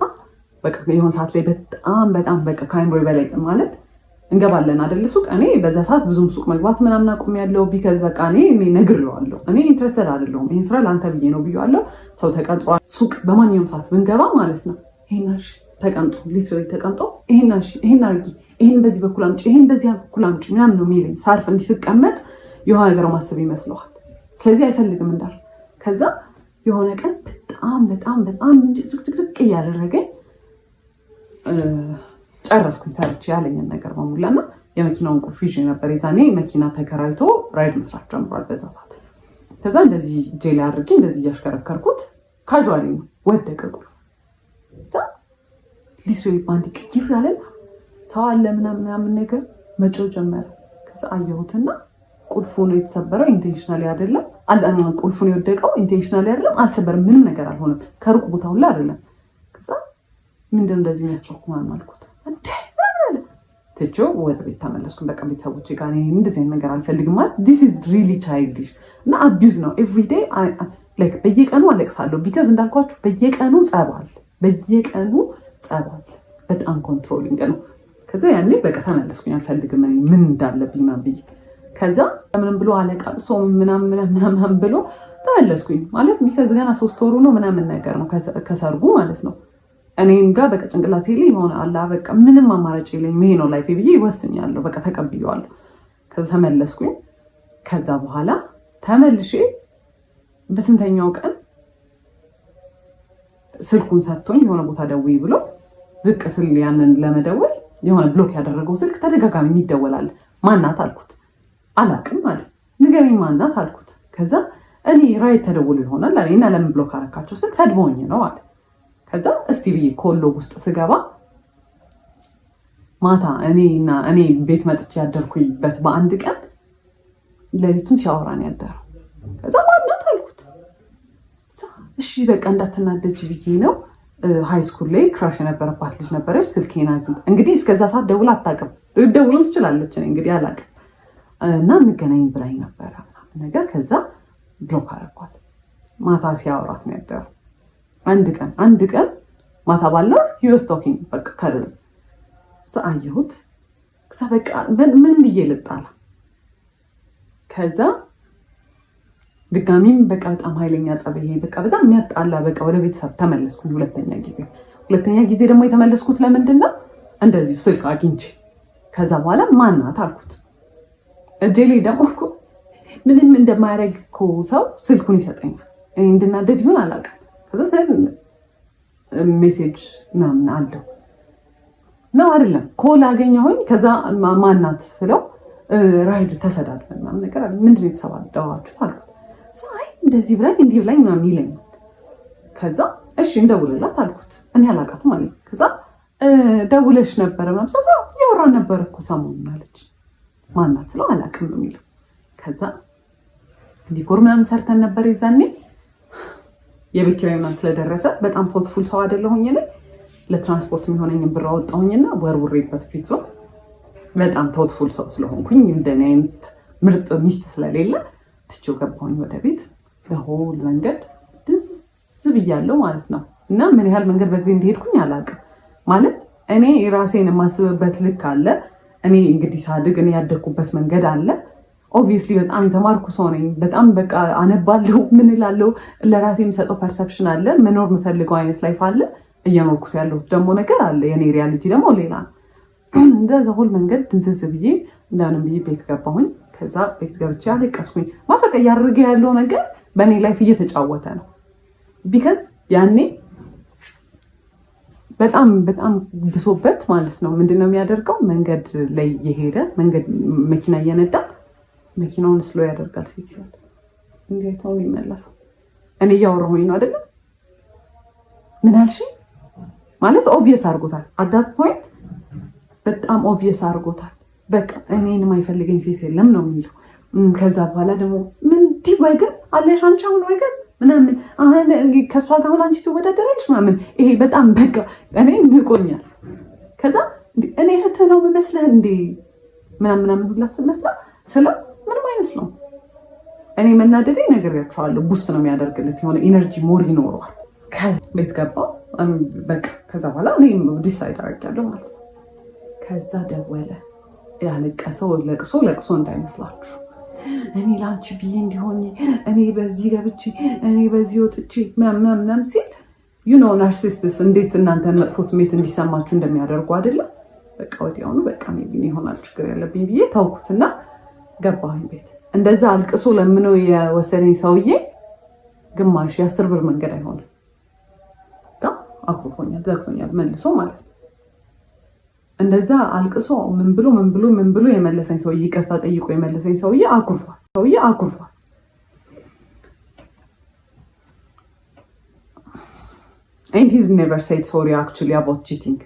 በቃ የሆነ ሰዓት ላይ በጣም በቃ ከአይምሮ በላይ ማለት እንገባለን አይደል ሱቅ። እኔ በዛ ሰዓት ብዙም ሱቅ መግባት ምናምን አቁሜያለሁ። ቢካዝ በቃ እኔ ነግሬዋለሁ። እኔ ኢንትረስትድ አይደለሁም። ይሄን ስራ ለአንተ ብዬ ነው ብዬዋለሁ። ሰው ተቀጥሯል። ሱቅ በማንኛውም ሰዓት ብንገባ ማለት ነው ይሄናሽ ተቀምጦ ሊትራሊ ተቀምጦ ይሄናሽ ይሄን አርጊ፣ ይሄን በዚህ በኩል አምጪ፣ ይሄን በዚህ በኩል አምጪ ምናምን ነው የሚለኝ። ሳርፍ እንዲስቀመጥ የሆነ ነገር ማሰብ ይመስለዋል። ስለዚህ አይፈልግም እንዳል። ከዛ የሆነ ቀን በጣም ጭቅጭቅ እያደረገኝ ጨረስኩኝ ሰርቼ ያለኝን ነገር በሙላና የመኪናውን ቁልፍ ይዤ ነበር። የዛኔ መኪና ተከራይቶ ራይድ መስራት ጀምሯል በዛ ሰዓት። ከዛ እንደዚህ ጄል አድርጌ እንደዚህ እያሽከረከርኩት ካዥዋሊ ነው ወደቀ ቁልፍ። ከዛ ሊትራሊ ባንዲ ቅይር ያለ ሰው አለ ምናምን ነገር መጮህ ጀመረ። ከዛ አየሁትና ቁልፉ ነው የተሰበረው፣ ኢንቴንሽናሊ አይደለም። ቁልፉ ነው የወደቀው፣ ኢንቴንሽናሊ አይደለም። አልተሰበረም፣ ምንም ነገር አልሆነም። ከሩቅ ቦታ ሁላ አይደለም። ከዛ ምንድን እንደዚህ የሚያስጮህ ማን አልኩት። ትቼው ወደ ቤት ተመለስኩኝ። በቃ ቤተሰቦቼ ጋር እንደዚህ አይነት ነገር አልፈልግም ማለት ዲስ ኢዝ ሪሊ ቻይልዲሽ እና አቢዩዝ ነው። ኤቭሪዴይ ላይክ በየቀኑ አለቅሳለሁ። ቢካዝ እንዳልኳችሁ በየቀኑ ጸባል በጣም ኮንትሮሊንግ ነው። ከዛ ያኔ በቃ ተመለስኩኝ። አልፈልግም ምን እንዳለብኝ ማን ብዬ ከዛ ምንም ብሎ አለቃቅሶ ምናምን ብሎ ተመለስኩኝ ማለት ቢካዝ ገና 3 ወሩ ነው ምናምን ነገር ነው ከሰርጉ ማለት ነው። እኔም ጋር በቃ ጭንቅላቴ ላይ ሆነ አላ በቃ ምንም አማራጭ የለኝም ይሄ ነው ላይፌ ብዬ ወስኛለሁ። በቃ ተቀብዬዋለሁ። ከዛ ተመለስኩኝ። ከዛ በኋላ ተመልሼ በስንተኛው ቀን ስልኩን ሰጥቶኝ የሆነ ቦታ ደውይ ብሎ ዝቅ ስል ያንን ለመደወል የሆነ ብሎክ ያደረገው ስልክ ተደጋጋሚ የሚደወላል። ማናት አልኩት። አላቅም አለ። ንገረኝ ማናት አልኩት። ከዛ እኔ ራይት ተደውሎ ይሆናል አለና ለምን ብሎክ አረካቸው ስል ሰድቦኝ ነው አለ። ከዛ እስቲ ብዬ ኮሎ ውስጥ ስገባ ማታ እኔ ቤት መጥቼ ያደርኩበት በአንድ ቀን ሌሊቱን ሲያወራን ያደረው። ከዛ ማናት አልኩት። እሺ በቃ እንዳትናደጅ ብዬ ነው ሃይ ስኩል ላይ ክራሽ የነበረባት ልጅ ነበረች። ስልኬን አግኝታ እንግዲህ እስከዛ ሰዓት ደውላ አታውቅም። ደውልም ትችላለች እኔ እንግዲህ አላውቅም። እና እንገናኝ ብላኝ ነበረ ነገር። ከዛ ብሎክ አደረኳት። ማታ ሲያወራት ነው ያደረው። አንድ ቀን ማታ ባለው he was talking በቃ ከዛ አየሁት። ከዛ በቃ ምን ብዬ ልጣላ። ከዛ ድጋሚም በቃ በጣም ኃይለኛ ጸበዬ በቃ በጣም የሚያጣላ በቃ ወደ ቤተሰብ ተመለስኩኝ። ሁለተኛ ጊዜ ደግሞ የተመለስኩት ለምንድን ነው? እንደዚሁ ስልክ አግኝቼ ከዛ በኋላ ማናት አልኩት። እጄ ላይ ደግሞ እኮ ምንም እንደማያደርግ እኮ ሰው ስልኩን ይሰጠኛል። እኔ እንድናደድ ይሁን አላውቅም። ከዛ ሜሴጅ ምናምን አለው ነው አይደለም ኮል አገኘሁኝ። ከዛ ማናት ስለው ራይድ ተሰዳድበን ምናምን ነገር አለ። ምንድን ነው የተሰዳደባችሁት አልኩት። አይ እንደዚህ ብላኝ እንዲህ ብላኝ ምናምን ይለኛል። ከዛ እሺ እንደውልላት አልኩት። እኔ አላውቃትም አለኝ። ከዛ ደውለሽ ነበረ ምናምን ስለው ያወራን ነበር እኮ ሰሞኑን አለች። ማናት ስለው አላውቅም ነው የሚለው። ከዛ ዲኮር ምናምን ሰርተን ነበር የዛኔ የቤት ኪራይ ምናምን ስለደረሰ በጣም ቶትፉል ሰው አይደለሁኝ እኔ። ለትራንስፖርት የሚሆነኝን ብር አወጣሁኝና ወርውሬበት ፊቱ በጣም ቶትፉል ሰው ስለሆንኩኝ እንደኔ አይነት ምርጥ ሚስት ስለሌለ ትቼው ገባሁኝ ወደ ቤት። ለሆል መንገድ ድዝ ብያለሁ ማለት ነው። እና ምን ያህል መንገድ በእግሬ እንደሄድኩኝ አላውቅም። ማለት እኔ ራሴን የማስብበት ልክ አለ። እኔ እንግዲህ ሳድግ እኔ ያደግኩበት መንገድ አለ። ኦብቪየስሊ በጣም የተማርኩ ሰው ነኝ። በጣም በቃ አነባለሁ፣ ምን እላለሁ፣ ለራሴ የምሰጠው ፐርሰፕሽን አለ። መኖር የምፈልገው አይነት ላይፍ አለ። እየኖርኩት ያለሁት ደግሞ ነገር አለ። የኔ ሪያሊቲ ደግሞ ሌላ ነው። እንደዛ ሁሉ መንገድ ድንዝዝ ብዬ እንደምንም ብዬ ቤት ገባሁኝ። ከዛ ቤት ገብቼ አለቀስኩኝ። ማፈቀ ያደረገ ያለው ነገር በእኔ ላይፍ እየተጫወተ ነው። ቢካዝ ያኔ በጣም ብሶበት ማለት ነው። ምንድነው የሚያደርገው? መንገድ ላይ የሄደ መንገድ መኪና እየነዳ መኪናውን ስሎ ያደርጋል። ሴት ሲያል እንዴት ነው የሚመለሰው? እኔ እያወራሁኝ ነው አይደለም? ምን አልሽ ማለት ኦብቪየስ አድርጎታል። አዳት ፖይንት በጣም ኦብቪየስ አድርጎታል። በቃ እኔን የማይፈልገኝ ሴት የለም ነው የሚለው። ከዛ በኋላ ደግሞ ምን ዲህ ወገን አለሽ አንቺ አሁን ወገን ምናምን አሁን ከሷ ጋር አሁን አንቺ ትወዳደራለሽ ምናምን። ይሄ በጣም በቃ እኔ ንቆኛል። ከዛ እኔ እህት ነው የምመስልህ እንዴ ምናምን ሁላ ስመስላ ስለ ምንም አይመስለው። እኔ መናደዴ ነግሬያቸዋለሁ። ቡስት ነው የሚያደርግልት የሆነ ኢነርጂ ሞር ይኖረዋል። ከዛ ቤት ገባሁ። በቃ ከዛ በኋላ እኔ ዲሳይድ አደርጋለሁ ማለት ነው። ከዛ ደወለ። ያለቀሰው ለቅሶ እንዳይመስላችሁ። እኔ ላንቺ ብዬ እንዲሆኝ እኔ በዚህ ገብቼ እኔ በዚህ ወጥቼ ምናምን ሲል ናርሲስትስ እንዴት እናንተን መጥፎ ስሜት እንዲሰማችሁ እንደሚያደርጉ አይደለም። በቃ ወዲያውኑ በቃ ሜቢ ይሆናል ችግር ያለብኝ ብዬ ታውኩትና ገባሁኝ ቤት። እንደዛ አልቅሶ ለምነው የወሰደኝ ሰውዬ ግማሽ የ10 ብር መንገድ አይሆንም። አኩርፎኛል፣ ዘግቶኛል መልሶ ማለት ነው። እንደዛ አልቅሶ ምን ብሎ የመለሰኝ ሰውዬ ይቅርታ ጠይቆ የመለሰኝ ሰውዬ አኩርፏል። And he's never said sorry actually about cheating.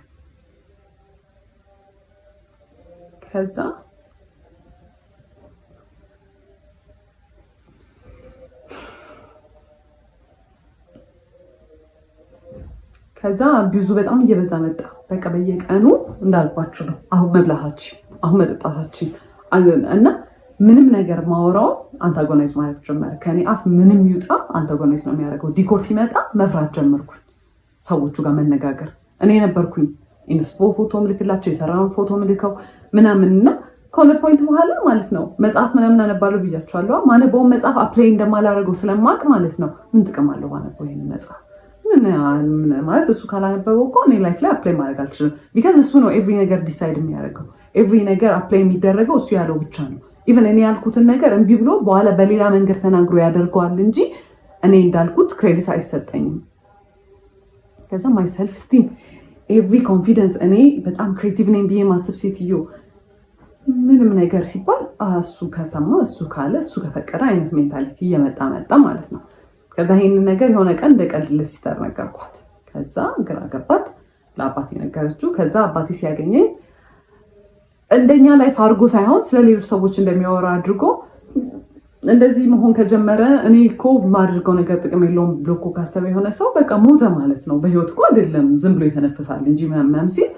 ከዛ ብዙ በጣም እየበዛ መጣ። በቃ በየቀኑ እንዳልኳችሁ ነው። አሁን መብላታችን፣ አሁን መጠጣታችን እና ምንም ነገር ማወራው አንታጎናይዝ ማለት ጀመረ። ከኔ አፍ ምንም ይውጣ አንታጎናይዝ ነው የሚያደርገው። ዲኮር ሲመጣ መፍራት ጀመርኩኝ። ሰዎቹ ጋር መነጋገር እኔ ነበርኩኝ ኢንስፖ ፎቶ ምልክላቸው የሰራውን ፎቶ ምልከው ምናምንና ከሆነ ፖይንት በኋላ ማለት ነው መጽሐፍ ምናምን አነባለሁ ብያቸዋለሁ። ማነበውን መጽሐፍ አፕላይ እንደማላደርገው ስለማቅ ማለት ነው ምን ጥቅም አለው ማነበው ይሄን መጽሐፍ ማለት እሱ ካላነበበው እኮ እኔ ላይፍ ላይ አፕላይ ማድረግ አልችልም። ቢካዝ እሱ ነው ኤቭሪ ነገር ዲሳይድ የሚያደርገው። ኤቭሪ ነገር አፕላይ የሚደረገው እሱ ያለው ብቻ ነው። ኢቨን እኔ ያልኩትን ነገር እምቢ ብሎ በኋላ በሌላ መንገድ ተናግሮ ያደርገዋል እንጂ እኔ እንዳልኩት ክሬዲት አይሰጠኝም። ከዛ ማይ ሰልፍ ስቲም ኤቭሪ ኮንፊደንስ እኔ በጣም ክሬቲቭ ነኝ ብዬ ማሰብ ሴትዮ ምንም ነገር ሲባል እሱ ከሰማ እሱ ካለ እሱ ከፈቀደ አይነት ሜንታሊቲ እየመጣ መጣ ማለት ነው። ከዛ ይሄንን ነገር የሆነ ቀን እንደ ቀልድ ለሲስተር ነገርኳት። ከዛ ግራ ገባት። ለአባቴ ነገረችው። ከዛ አባቴ ሲያገኘኝ እንደኛ ላይፍ አድርጎ ሳይሆን ስለሌሎች ሰዎች እንደሚያወራ አድርጎ እንደዚህ መሆን ከጀመረ እኔ እኮ የማደርገው ነገር ጥቅም የለውም ብሎ እኮ ካሰበ የሆነ ሰው በቃ ሞተ ማለት ነው። በህይወት እኮ አይደለም ዝም ብሎ የተነፈሳል እንጂ ምናምን ሲል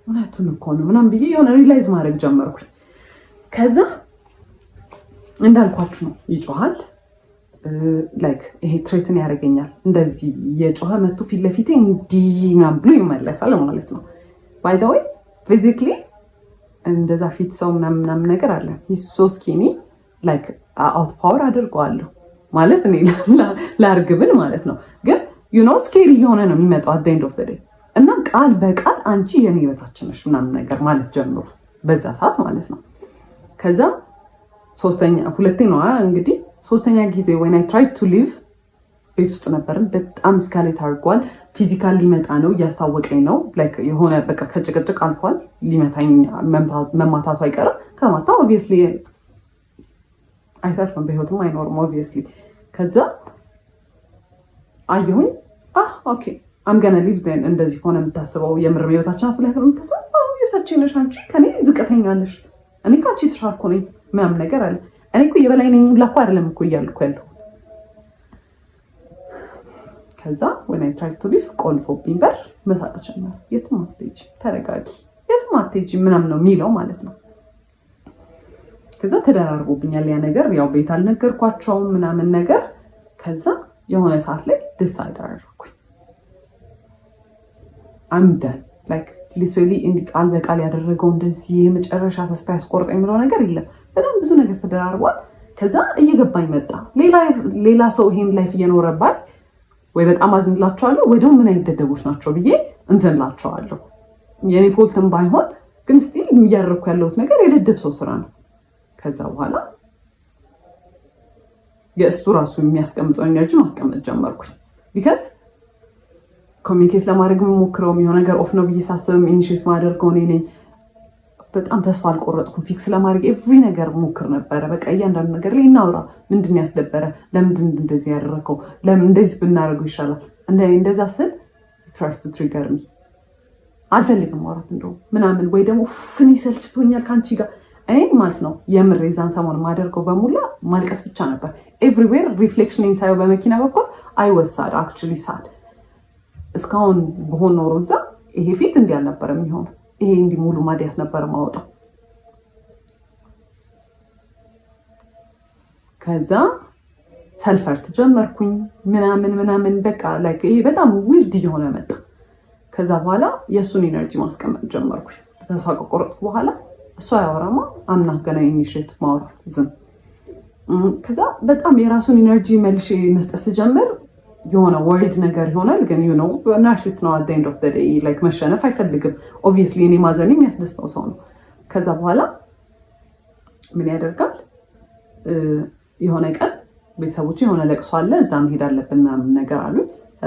እውነቱን እኮ ነው ምናምን ብዬ የሆነ ሪላይዝ ማድረግ ጀመርኩኝ። ከዛ እንዳልኳችሁ ነው ይጮሃል፣ ላይክ ይሄ ትሬትን ያደርገኛል። እንደዚህ የጮኸ መቶ ፊት ለፊቴ እንዲህ ምናምን ብሎ ይመለሳል ማለት ነው። ባይ ዘ ወይ ፊዚክሊ እንደዛ ፊት ሰው ምናምን ነገር አለ። ሂስ ሶ ስኪኒ ላይክ አውት ፓወር አድርገዋለሁ ማለት እኔ ላርግብል ማለት ነው። ግን ዩ ኖ ስኬሪ የሆነ ነው የሚመጣው አት ዘ ኤንድ ኦፍ ዘ ዴይ እና ቃል በቃል አንቺ የኔ በታች ነሽ ምናምን ነገር ማለት ጀምሮ በዛ ሰዓት ማለት ነው። ከዛ ሁለቴ ነው እንግዲህ ሶስተኛ ጊዜ when I tried to leave ቤት ውስጥ ነበርን። በጣም ስካሌት አድርጓል። ፊዚካል ሊመጣ ነው እያስታወቀኝ ነው። ላይክ የሆነ በቃ ከጭቅጭቅ አልፏል። ሊመታኝ መማታቱ አይቀርም። ከማታ ኦብቪየስሊ አይተርፍም፣ በህይወትም አይኖርም ኦብቪየስሊ። ከዛ አየሁኝ ኦኬ I'm gonna leave then። እንደዚህ ሆነ የምታስበው የምር ህይወታችን አትብላ የምታስበው ህይወታችን ነሽ አንቺ ከኔ ዝቅተኛ ነሽ፣ እኔ ካንቺ ተሻልኩ ነኝ ምናምን ነገር አለ። እኔ እኮ የበላይ ነኝ ሁላ እኮ አይደለም እኮ እያልኩ ያለሁት። ከዛ when I tried to leave ቆልፎብኝ በር መሳቅ ጀመረ። የትም አትሄጂም፣ ተረጋጊ፣ የትም አትሄጂም ምናምን ነው የሚለው ማለት ነው። ከዛ ተደራርቦብኛል ያ ነገር። ያው ቤት አልነገርኳቸውም ምናምን ነገር። ከዛ የሆነ ሰዓት ላይ ዲሳይድ አደረኩኝ አምዳን ላይክ ሊትራሊ እንዲ ቃል በቃል ያደረገው እንደዚህ የመጨረሻ ተስፋ ያስቆርጠኝ የሚለው ነገር የለም። በጣም ብዙ ነገር ተደራርቧል። ከዛ እየገባኝ መጣ ሌላ ሰው ይሄን ላይፍ እየኖረባል ወይ በጣም አዝንላቸዋለሁ ወይ ደግሞ ምን አይነት ደደቦች ናቸው ብዬ እንትንላቸዋለሁ። የኔ ፎልትም ባይሆን ግን ስቲል እያደረኩ ያለሁት ነገር የደደብ ሰው ስራ ነው። ከዛ በኋላ የእሱ ራሱ የሚያስቀምጠው ኤነርጂ ማስቀመጥ ጀመርኩኝ። ቢካዝ ኮሚኒኬት ለማድረግ የምሞክረው የሆነ ነገር ኦፍ ነው ብዬ ሳስብም ኢኒሼት ማደርገው እኔ ነኝ። በጣም ተስፋ አልቆረጥኩም። ፊክስ ለማድረግ ኤቭሪ ነገር ሞክር ነበረ። በቃ እያንዳንዱ ነገር ላይ እናውራ። ምንድን ያስደበረ? ለምንድን እንደዚህ ያደረከው? ለምን እንደዚህ ብናደርገው ይሻላል? እንደዛ ስል ትራስት ትሪገር ሚ አልፈልግም ማውራት እንደው ምናምን ወይ ደግሞ ፍኒ ሰልችቶኛል ካንቺ ጋር እኔ ማለት ነው። የምር የዛን ሰሞን ማደርገው በሙላ ማልቀስ ብቻ ነበር። ኤቭሪዌር ሪፍሌክሽን ሳይው በመኪና በኩል አይወሳድ አክቹሊ ሳድ እስካሁን በሆን ኖሮ እዛ ይሄ ፊት እንዲህ አልነበረም የሚሆነው። ይሄ እንዲህ ሙሉ ማዲያት ነበር ማወጣው። ከዛ ሰልፈርት ጀመርኩኝ ምናምን በቃ ላይክ ይሄ በጣም ዊርድ እየሆነ መጣ። ከዛ በኋላ የእሱን ኢነርጂ ማስቀመጥ ጀመርኩኝ። ተስፋ ከቆረጥኩ በኋላ እሱ አያወራማ አምናገና ኢኒሼት ማውራት ዝም። ከዛ በጣም የራሱን ኢነርጂ መልሼ መስጠት ስጀምር የሆነ ወርድ ነገር ይሆናል። ግን ዩ ኖ ናርሲስት ነው። አት ዘ ኤንድ ኦፍ ዘ ዴይ ላይክ መሸነፍ አይፈልግም። ኦብቪየስሊ እኔ ማዘን የሚያስደስተው ሰው ነው። ከዛ በኋላ ምን ያደርጋል? የሆነ ቀን ቤተሰቦች የሆነ ለቅሶ አለ እዛ መሄድ አለብን ምናምን ነገር አሉ።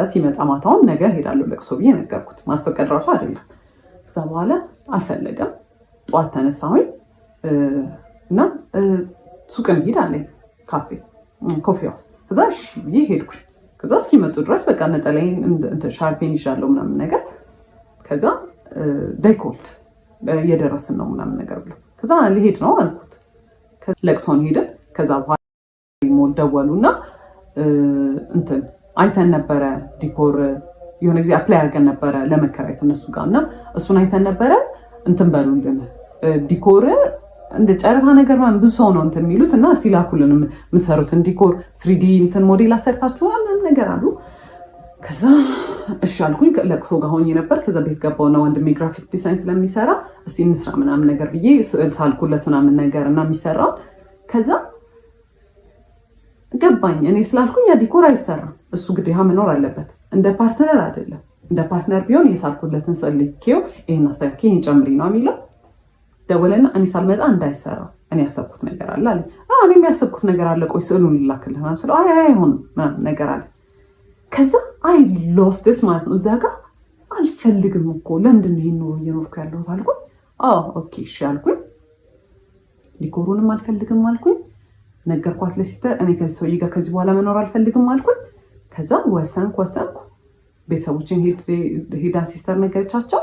ሲመጣ ማታውን ነገ ሄዳለሁ ለቅሶ ብዬ ነገርኩት። ማስፈቀድ ራሱ አይደለም። ከዛ በኋላ አልፈለገም። ጠዋት ተነሳሁኝ እና ሱቅ እንሂድ አለኝ፣ ኮፊ ሃውስ። ከዛ እሺ ብዬ ሄድኩኝ። ከዛ እስኪመጡ ድረስ በቃ ነጠላዬን ሻርፔን ይዣለሁ ምናምን ነገር። ከዛ ዳይኮልድ እየደረስን ነው ምናምን ነገር ብሎ ከዛ ልሄድ ነው አልኩት። ለቅሶን ሄድን። ከዛ በኋላ ሞል ደወሉና እንትን አይተን ነበረ ዲኮር የሆነ ጊዜ አፕላይ አድርገን ነበረ ለመከራየት እነሱ ጋር እና እሱን አይተን ነበረ እንትን በሉልን ዲኮር እንደ ጨረታ ነገር ማለት ብዙ ሰው ነው እንትን የሚሉት እና እስቲ ላኩልን የምትሰሩትን ዲኮር 3D እንትን ሞዴል አሰርታችኋል ነገር አሉ። ከዛ እሺ አልኩኝ። ለቅሶ ጋር ሆኜ ነበር። ከዛ ቤት ገባውና ወንድሜ ግራፊክ ዲዛይን ስለሚሰራ እስቲ እንስራ ምናምን ነገር ብዬ ስዕል ሳልኩለት ምናምን ነገር እና የሚሰራው ከዛ ገባኝ። እኔ ስላልኩኝ ያ ዲኮር አይሰራም፣ እሱ ግዴታ መኖር አለበት። እንደ ፓርትነር አይደለም። እንደ ፓርትነር ቢሆን የሳልኩለትን ስዕል ልኬው ይሄን አስተካክዬ ይሄን ጨምሪ ነው የሚለው። ደወለና እኔ ሳልመጣ እንዳይሰራ እኔ ያሰብኩት ነገር አለ አለኝ። እኔ የሚያሰብኩት ነገር አለ፣ ቆይ ስዕሉን ልላክልህ ምናምን ስለው አይሆንም ምናምን ነገር አለ። ከዛ አይ ሎስት ኢት ማለት ነው። እዛ ጋር አልፈልግም እኮ ለምንድን ነው ይሄን ኑሮ እየኖርኩ ያለሁት አልኩኝ። ኦኬ እሺ አልኩኝ። ዲኮሩንም አልፈልግም አልኩኝ። ነገርኳት ለሲስተር እኔ ከዚህ ሰውዬ ጋር ከዚህ በኋላ መኖር አልፈልግም አልኩኝ። ከዛ ወሰንኩ። ቤተሰቦችን ሄዳ ሲስተር ነገረቻቸው።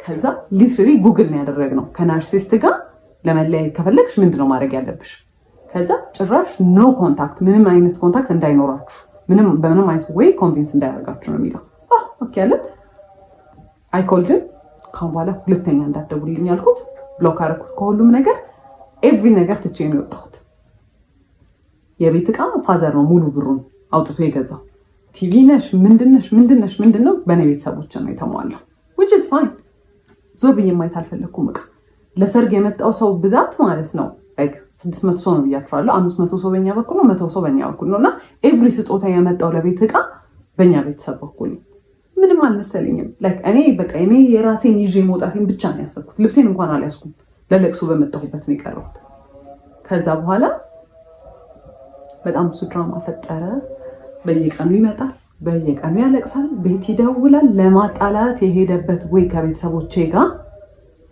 ከዛ ሊትራሊ ጉግል ነው ያደረግነው ከናርሲስት ጋር ለመለያየት ከፈለግሽ ምንድነው ማድረግ ያለብሽ? ከዛ ጭራሽ ኖ ኮንታክት፣ ምንም አይነት ኮንታክት እንዳይኖራችሁ፣ በምንም አይነት ወይ ኮንቪንስ እንዳያደርጋችሁ ነው የሚለው። ኦኬ አለ። አይኮልድን ካሁን በኋላ ሁለተኛ እንዳትደውልልኝ አልኩት። ብሎክ አደረኩት ከሁሉም ነገር። ኤቭሪ ነገር ትቼ ነው የወጣሁት። የቤት ዕቃ ፋዘር ነው ሙሉ ብሩን አውጥቶ የገዛው። ቲቪ ነሽ ምንድነው በእኔ ቤተሰቦች ነው የተሟላው። which is fine። ዞር ብዬ ማየት አልፈለኩም። ዕቃ ለሰርግ የመጣው ሰው ብዛት ማለት ነው 600 ሰው ነው ብያችኋለሁ። 500 ሰው በእኛ በኩል ነው፣ 100 ሰው በእኛ በኩል ነው። እና ኤቭሪ ስጦታ የመጣው ለቤት ዕቃ በእኛ ቤተሰብ በኩል ነው። ምንም አልመሰለኝም። እኔ የራሴን ይዤ መውጣቴን ብቻ ነው ያሰብኩት። ልብሴን እንኳን አልያዝኩም። ለለቅሶ በመጣሁበት ነው የቀረሁት። ከዛ በኋላ በጣም ብዙ ድራማ ፈጠረ። በየቀኑ ይመጣል፣ በየቀኑ ያለቅሳል፣ ቤት ይደውላል። ለማጣላት የሄደበት ወይ ከቤተሰቦቼ ጋር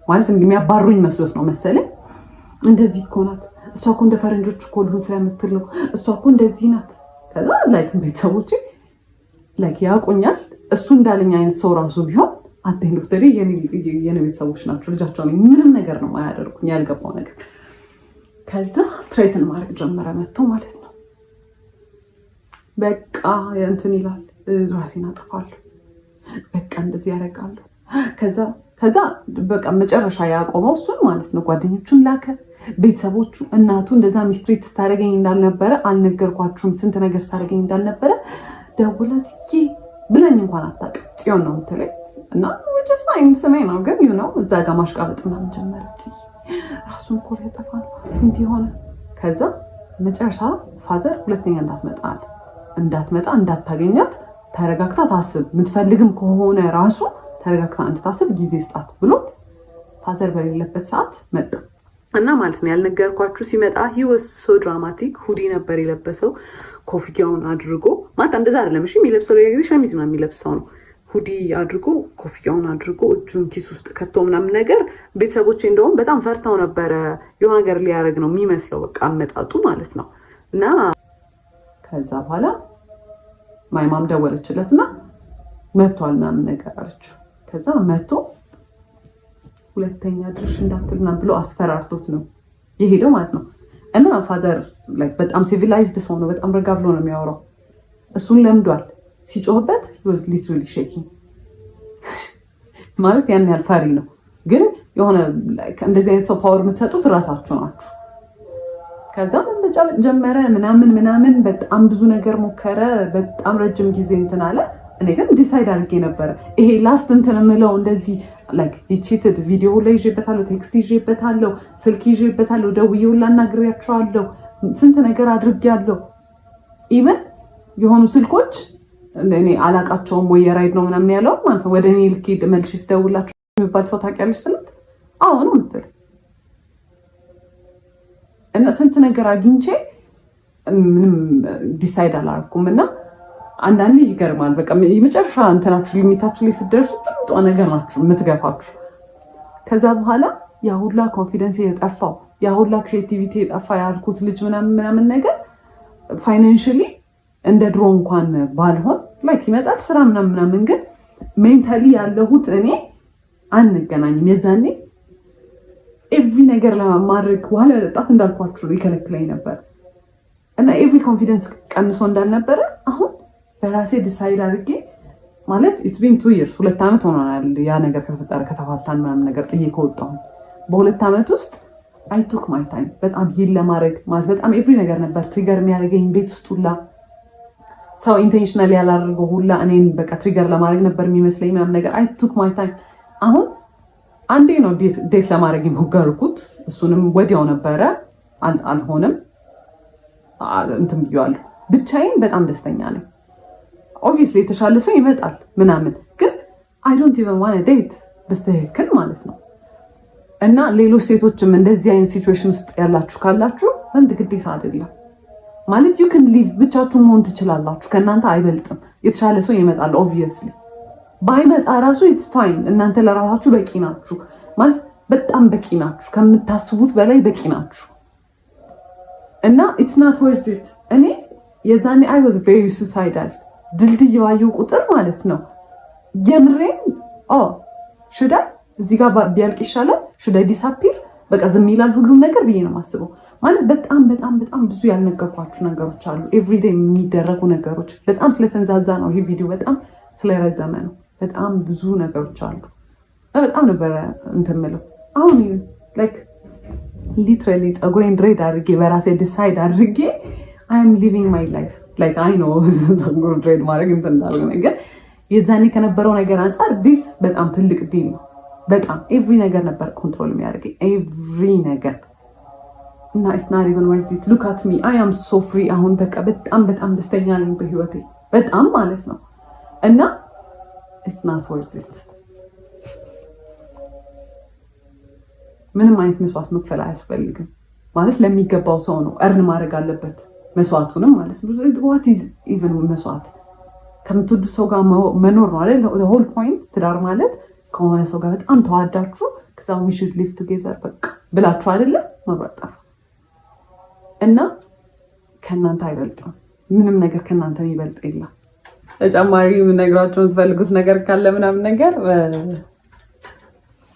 ማለት የሚያባሩኝ መስሎት ነው መሰለኝ። እንደዚህ እኮ ናት እሷ እኮ እንደ ፈረንጆች እኮ ልሁን ስለምትል ነው እሷ እኮ እንደዚህ ናት። ከዛ ቤተሰቦቼ ያውቁኛል። እሱ እንዳለኝ አይነት ሰው ራሱ ቢሆን አቴንድ ኦፍ ዘ ዴይ የኔ ቤተሰቦች ናቸው። ልጃቸው ነኝ። ምንም ነገር ነው ማያደርጉኝ፣ ያልገባው ነገር። ከዛ ትሬትን ማድረግ ጀመረ መጥቶ ማለት ነው። በቃ እንትን ይላል፣ ራሴን አጠፋለሁ፣ በቃ እንደዚህ ያደርጋለሁ። ከዛ በቃ መጨረሻ ያቆመው እሱን ማለት ነው። ጓደኞቹን ላከ፣ ቤተሰቦቹ፣ እናቱ እንደዛ ሚስትሪት ስታደርገኝ እንዳልነበረ አልነገርኳችሁም፣ ስንት ነገር ስታደርገኝ እንዳልነበረ ደውላ ጽዬ ብለኝ እንኳን አታውቅም። ጽዮን ነው የምትለኝ እና just fine ስሜ ነው ግን እዛ ጋር ማሽቃበጥ ምናምን ጀመረች። ራሱን እኮ ሊያጠፋ ነው እንዲህ ሆነ። ከዛ መጨረሻ ፋዘር ሁለተኛ እንዳትመጣ እንዳታገኛት ተረጋግታ ታስብ፣ የምትፈልግም ከሆነ ራሱ ተረጋግታ እንድታስብ ጊዜ ስጣት ብሎት ፋዘር በሌለበት ሰዓት መጣ እና ማለት ነው ያልነገርኳችሁ ሲመጣ he was so dramatic። ሁዲ ነበር የለበሰው፣ ኮፍያውን አድርጎ ማለት እንደዛ አይደለም እሺ የሚለብሰው ሌላ ጊዜ ሸሚዝ ምናምን የሚለብሰው ነው። ሁዲ አድርጎ ኮፍያውን አድርጎ እጁን ኪስ ውስጥ ከቶ ምናምን ነገር። ቤተሰቦቼ እንደውም በጣም ፈርተው ነበረ። የሆነ ነገር ሊያደርግ ነው የሚመስለው በቃ አመጣጡ ማለት ነው። እና ከዛ በኋላ ማይማም ደወለችለትና መጥቷል ምናምን ነገር አለችው። ከዛ መጥቶ ሁለተኛ ድርሽ እንዳትልና ብሎ አስፈራርቶት ነው የሄደው ማለት ነው። እና ፋዘር በጣም ሲቪላይዝድ ሰው ነው። በጣም ረጋ ብሎ ነው የሚያወራው። እሱን ለምዷል። ሲጮህበት he was literally shaking ማለት ያን ያህል ፈሪ ነው። ግን የሆነ እንደዚህ አይነት ሰው ፓወር የምትሰጡት እራሳችሁ ናችሁ። ከዛ መጫወት ጀመረ ምናምን በጣም ብዙ ነገር ሞከረ። በጣም ረጅም ጊዜ እንትን አለ። እኔ ግን ዲሳይድ አድርጌ ነበረ ይሄ ላስት እንትን የምለው እንደዚህ ቺትድ ቪዲዮ ላይ ይዤበታለሁ፣ ቴክስት ይዤበታለሁ፣ ስልክ ይዤበታለሁ፣ ደውዬ ሁላ አናግሬያቸዋለሁ፣ ስንት ነገር አድርጌያለሁ። ኢቨን የሆኑ ስልኮች እኔ አላቃቸውም ወይ የራይድ ነው ምናምን ያለው ማለት ነው። ወደ እኔ ልክ መልሼ ስደውላቸው የሚባል ሰው ታውቂያለሽ ስላት አዎ ነው የምትል እና ስንት ነገር አግኝቼ ምንም ዲሳይድ አላደረኩም። እና አንዳንዴ ይገርማል። በቃ የመጨረሻ እንትናችሁ ሊሚታችሁ ላይ ስትደርሱ ጥሩ ነገር ናችሁ የምትገፋችሁ። ከዛ በኋላ ያ ሁላ ኮንፊደንስ የጠፋው ያ ሁላ ክሬቲቪቲ የጠፋ ያልኩት ልጅ ምናምን ነገር ፋይናንሽሊ እንደ ድሮ እንኳን ባልሆን ይመጣል ስራ ምናምን ግን ሜንታሊ ያለሁት እኔ አንገናኝም። የዛኔ ኤቭሪ ነገር ለማድረግ ዋለ መጠጣት እንዳልኳችሁ ይከለክለኝ ነበር እና ኤቭሪ ኮንፊደንስ ቀንሶ እንዳልነበረ አሁን በራሴ ዲሳይድ አድርጌ ማለት it's been 2 years 2 ዓመት ሆኗል ያ ነገር ከተፈጠረ ከተፋታን ምናምን ነገር ጥዬ ከወጣሁ በ2 ዓመት ውስጥ I took my time በጣም ሂል ለማድረግ ማለት በጣም ኤቭሪ ነገር ነበር ትሪገር የሚያደርገኝ ቤት ውስጥ ሁላ ሰው ኢንቴንሽናሊ ያላደረገው ሁላ እኔን በቃ ትሪገር ለማድረግ ነበር የሚመስለኝ ምናምን ነገር I took my time። አሁን አንዴ ነው ዴት ለማድረግ የሞከርኩት እሱንም ወዲያው ነበረ አልሆነም እንትን ብያለሁ። ብቻዬን በጣም ደስተኛ ነኝ። ኦብቪየስሊ የተሻለ ሰው ይመጣል ምናምን ግን I don't even want to date በስተክል ማለት ነው። እና ሌሎች ሴቶችም እንደዚህ አይነት ሲቹዌሽን ውስጥ ያላችሁ ካላችሁ ወንድ ግዴታ አይደለም ማለት you can live ብቻችሁ መሆን ትችላላችሁ። ከእናንተ አይበልጥም። የተሻለ ሰው ይመጣል obviously ባይመጣ ራሱ it's fine። እናንተ ለራሳችሁ በቂ ናችሁ ማለት በጣም በቂ ናችሁ፣ ከምታስቡት በላይ በቂ ናችሁ። እና it's not worth it። እኔ የዛኔ I was very suicidal ድልድይ ባየሁ ቁጥር ማለት ነው የምሬን should I እዚህ ጋር ቢያልቅ ይሻላል should I disappear በቃ ዝም ይላል ሁሉም ነገር ብዬ ነው የማስበው። ማለት በጣም በጣም በጣም ብዙ ያልነገርኳችሁ ነገሮች አሉ። ኤቭሪዴይ የሚደረጉ ነገሮች በጣም ስለተንዛዛ ነው ይሄ ቪዲዮ በጣም ስለረዘመ ነው። በጣም ብዙ ነገሮች አሉ። በጣም ነበረ እንትን የምለው አሁን ላይክ ሊትራሊ ፀጉሬን ድሬድ አድርጌ በራሴ ዲሳይድ አድርጌ አይ አም ሊቪንግ ማይ ላይፍ ላይክ አይ ኖ ፀጉር ድሬድ ማድረግ እንትን እንዳልሆነ ነገር የዛኔ ከነበረው ነገር አንጻር ዲስ በጣም ትልቅ ዲል ነው። በጣም ኤቭሪ ነገር ነበር ኮንትሮል የሚያደርገኝ ኤቭሪ ነገር እና it's not even worth it. Look at me. I am so free. አሁን በቃ በጣም በጣም ደስተኛ ነኝ በህይወቴ በጣም ማለት ነው። እና it's not worth it. ምንም አይነት መስዋዕት መክፈል አያስፈልግም ማለት ለሚገባው ሰው ነው እርን ማድረግ አለበት መስዋዕቱንም ማለት ነው። what is even መስዋዕት ከምትወዱ ሰው ጋር መኖር ነው አይደል? the whole point ትዳር ማለት ከሆነ ሰው ጋር በጣም ተዋዳችሁ ከዛ we should live together በቃ ብላችሁ አይደለ መብራጣፍ እና ከእናንተ አይበልጥም። ምንም ነገር ከእናንተ የሚበልጥ የለም። ተጨማሪ የምነግራችሁ የምትፈልጉት ነገር ካለ ምናምን ነገር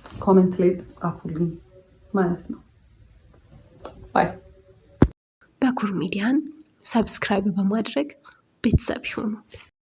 ኮሜንት ላይ ጻፉልኝ ማለት ነው። ባይ። በኩር ሚዲያን ሰብስክራይብ በማድረግ ቤተሰብ ይሁኑ።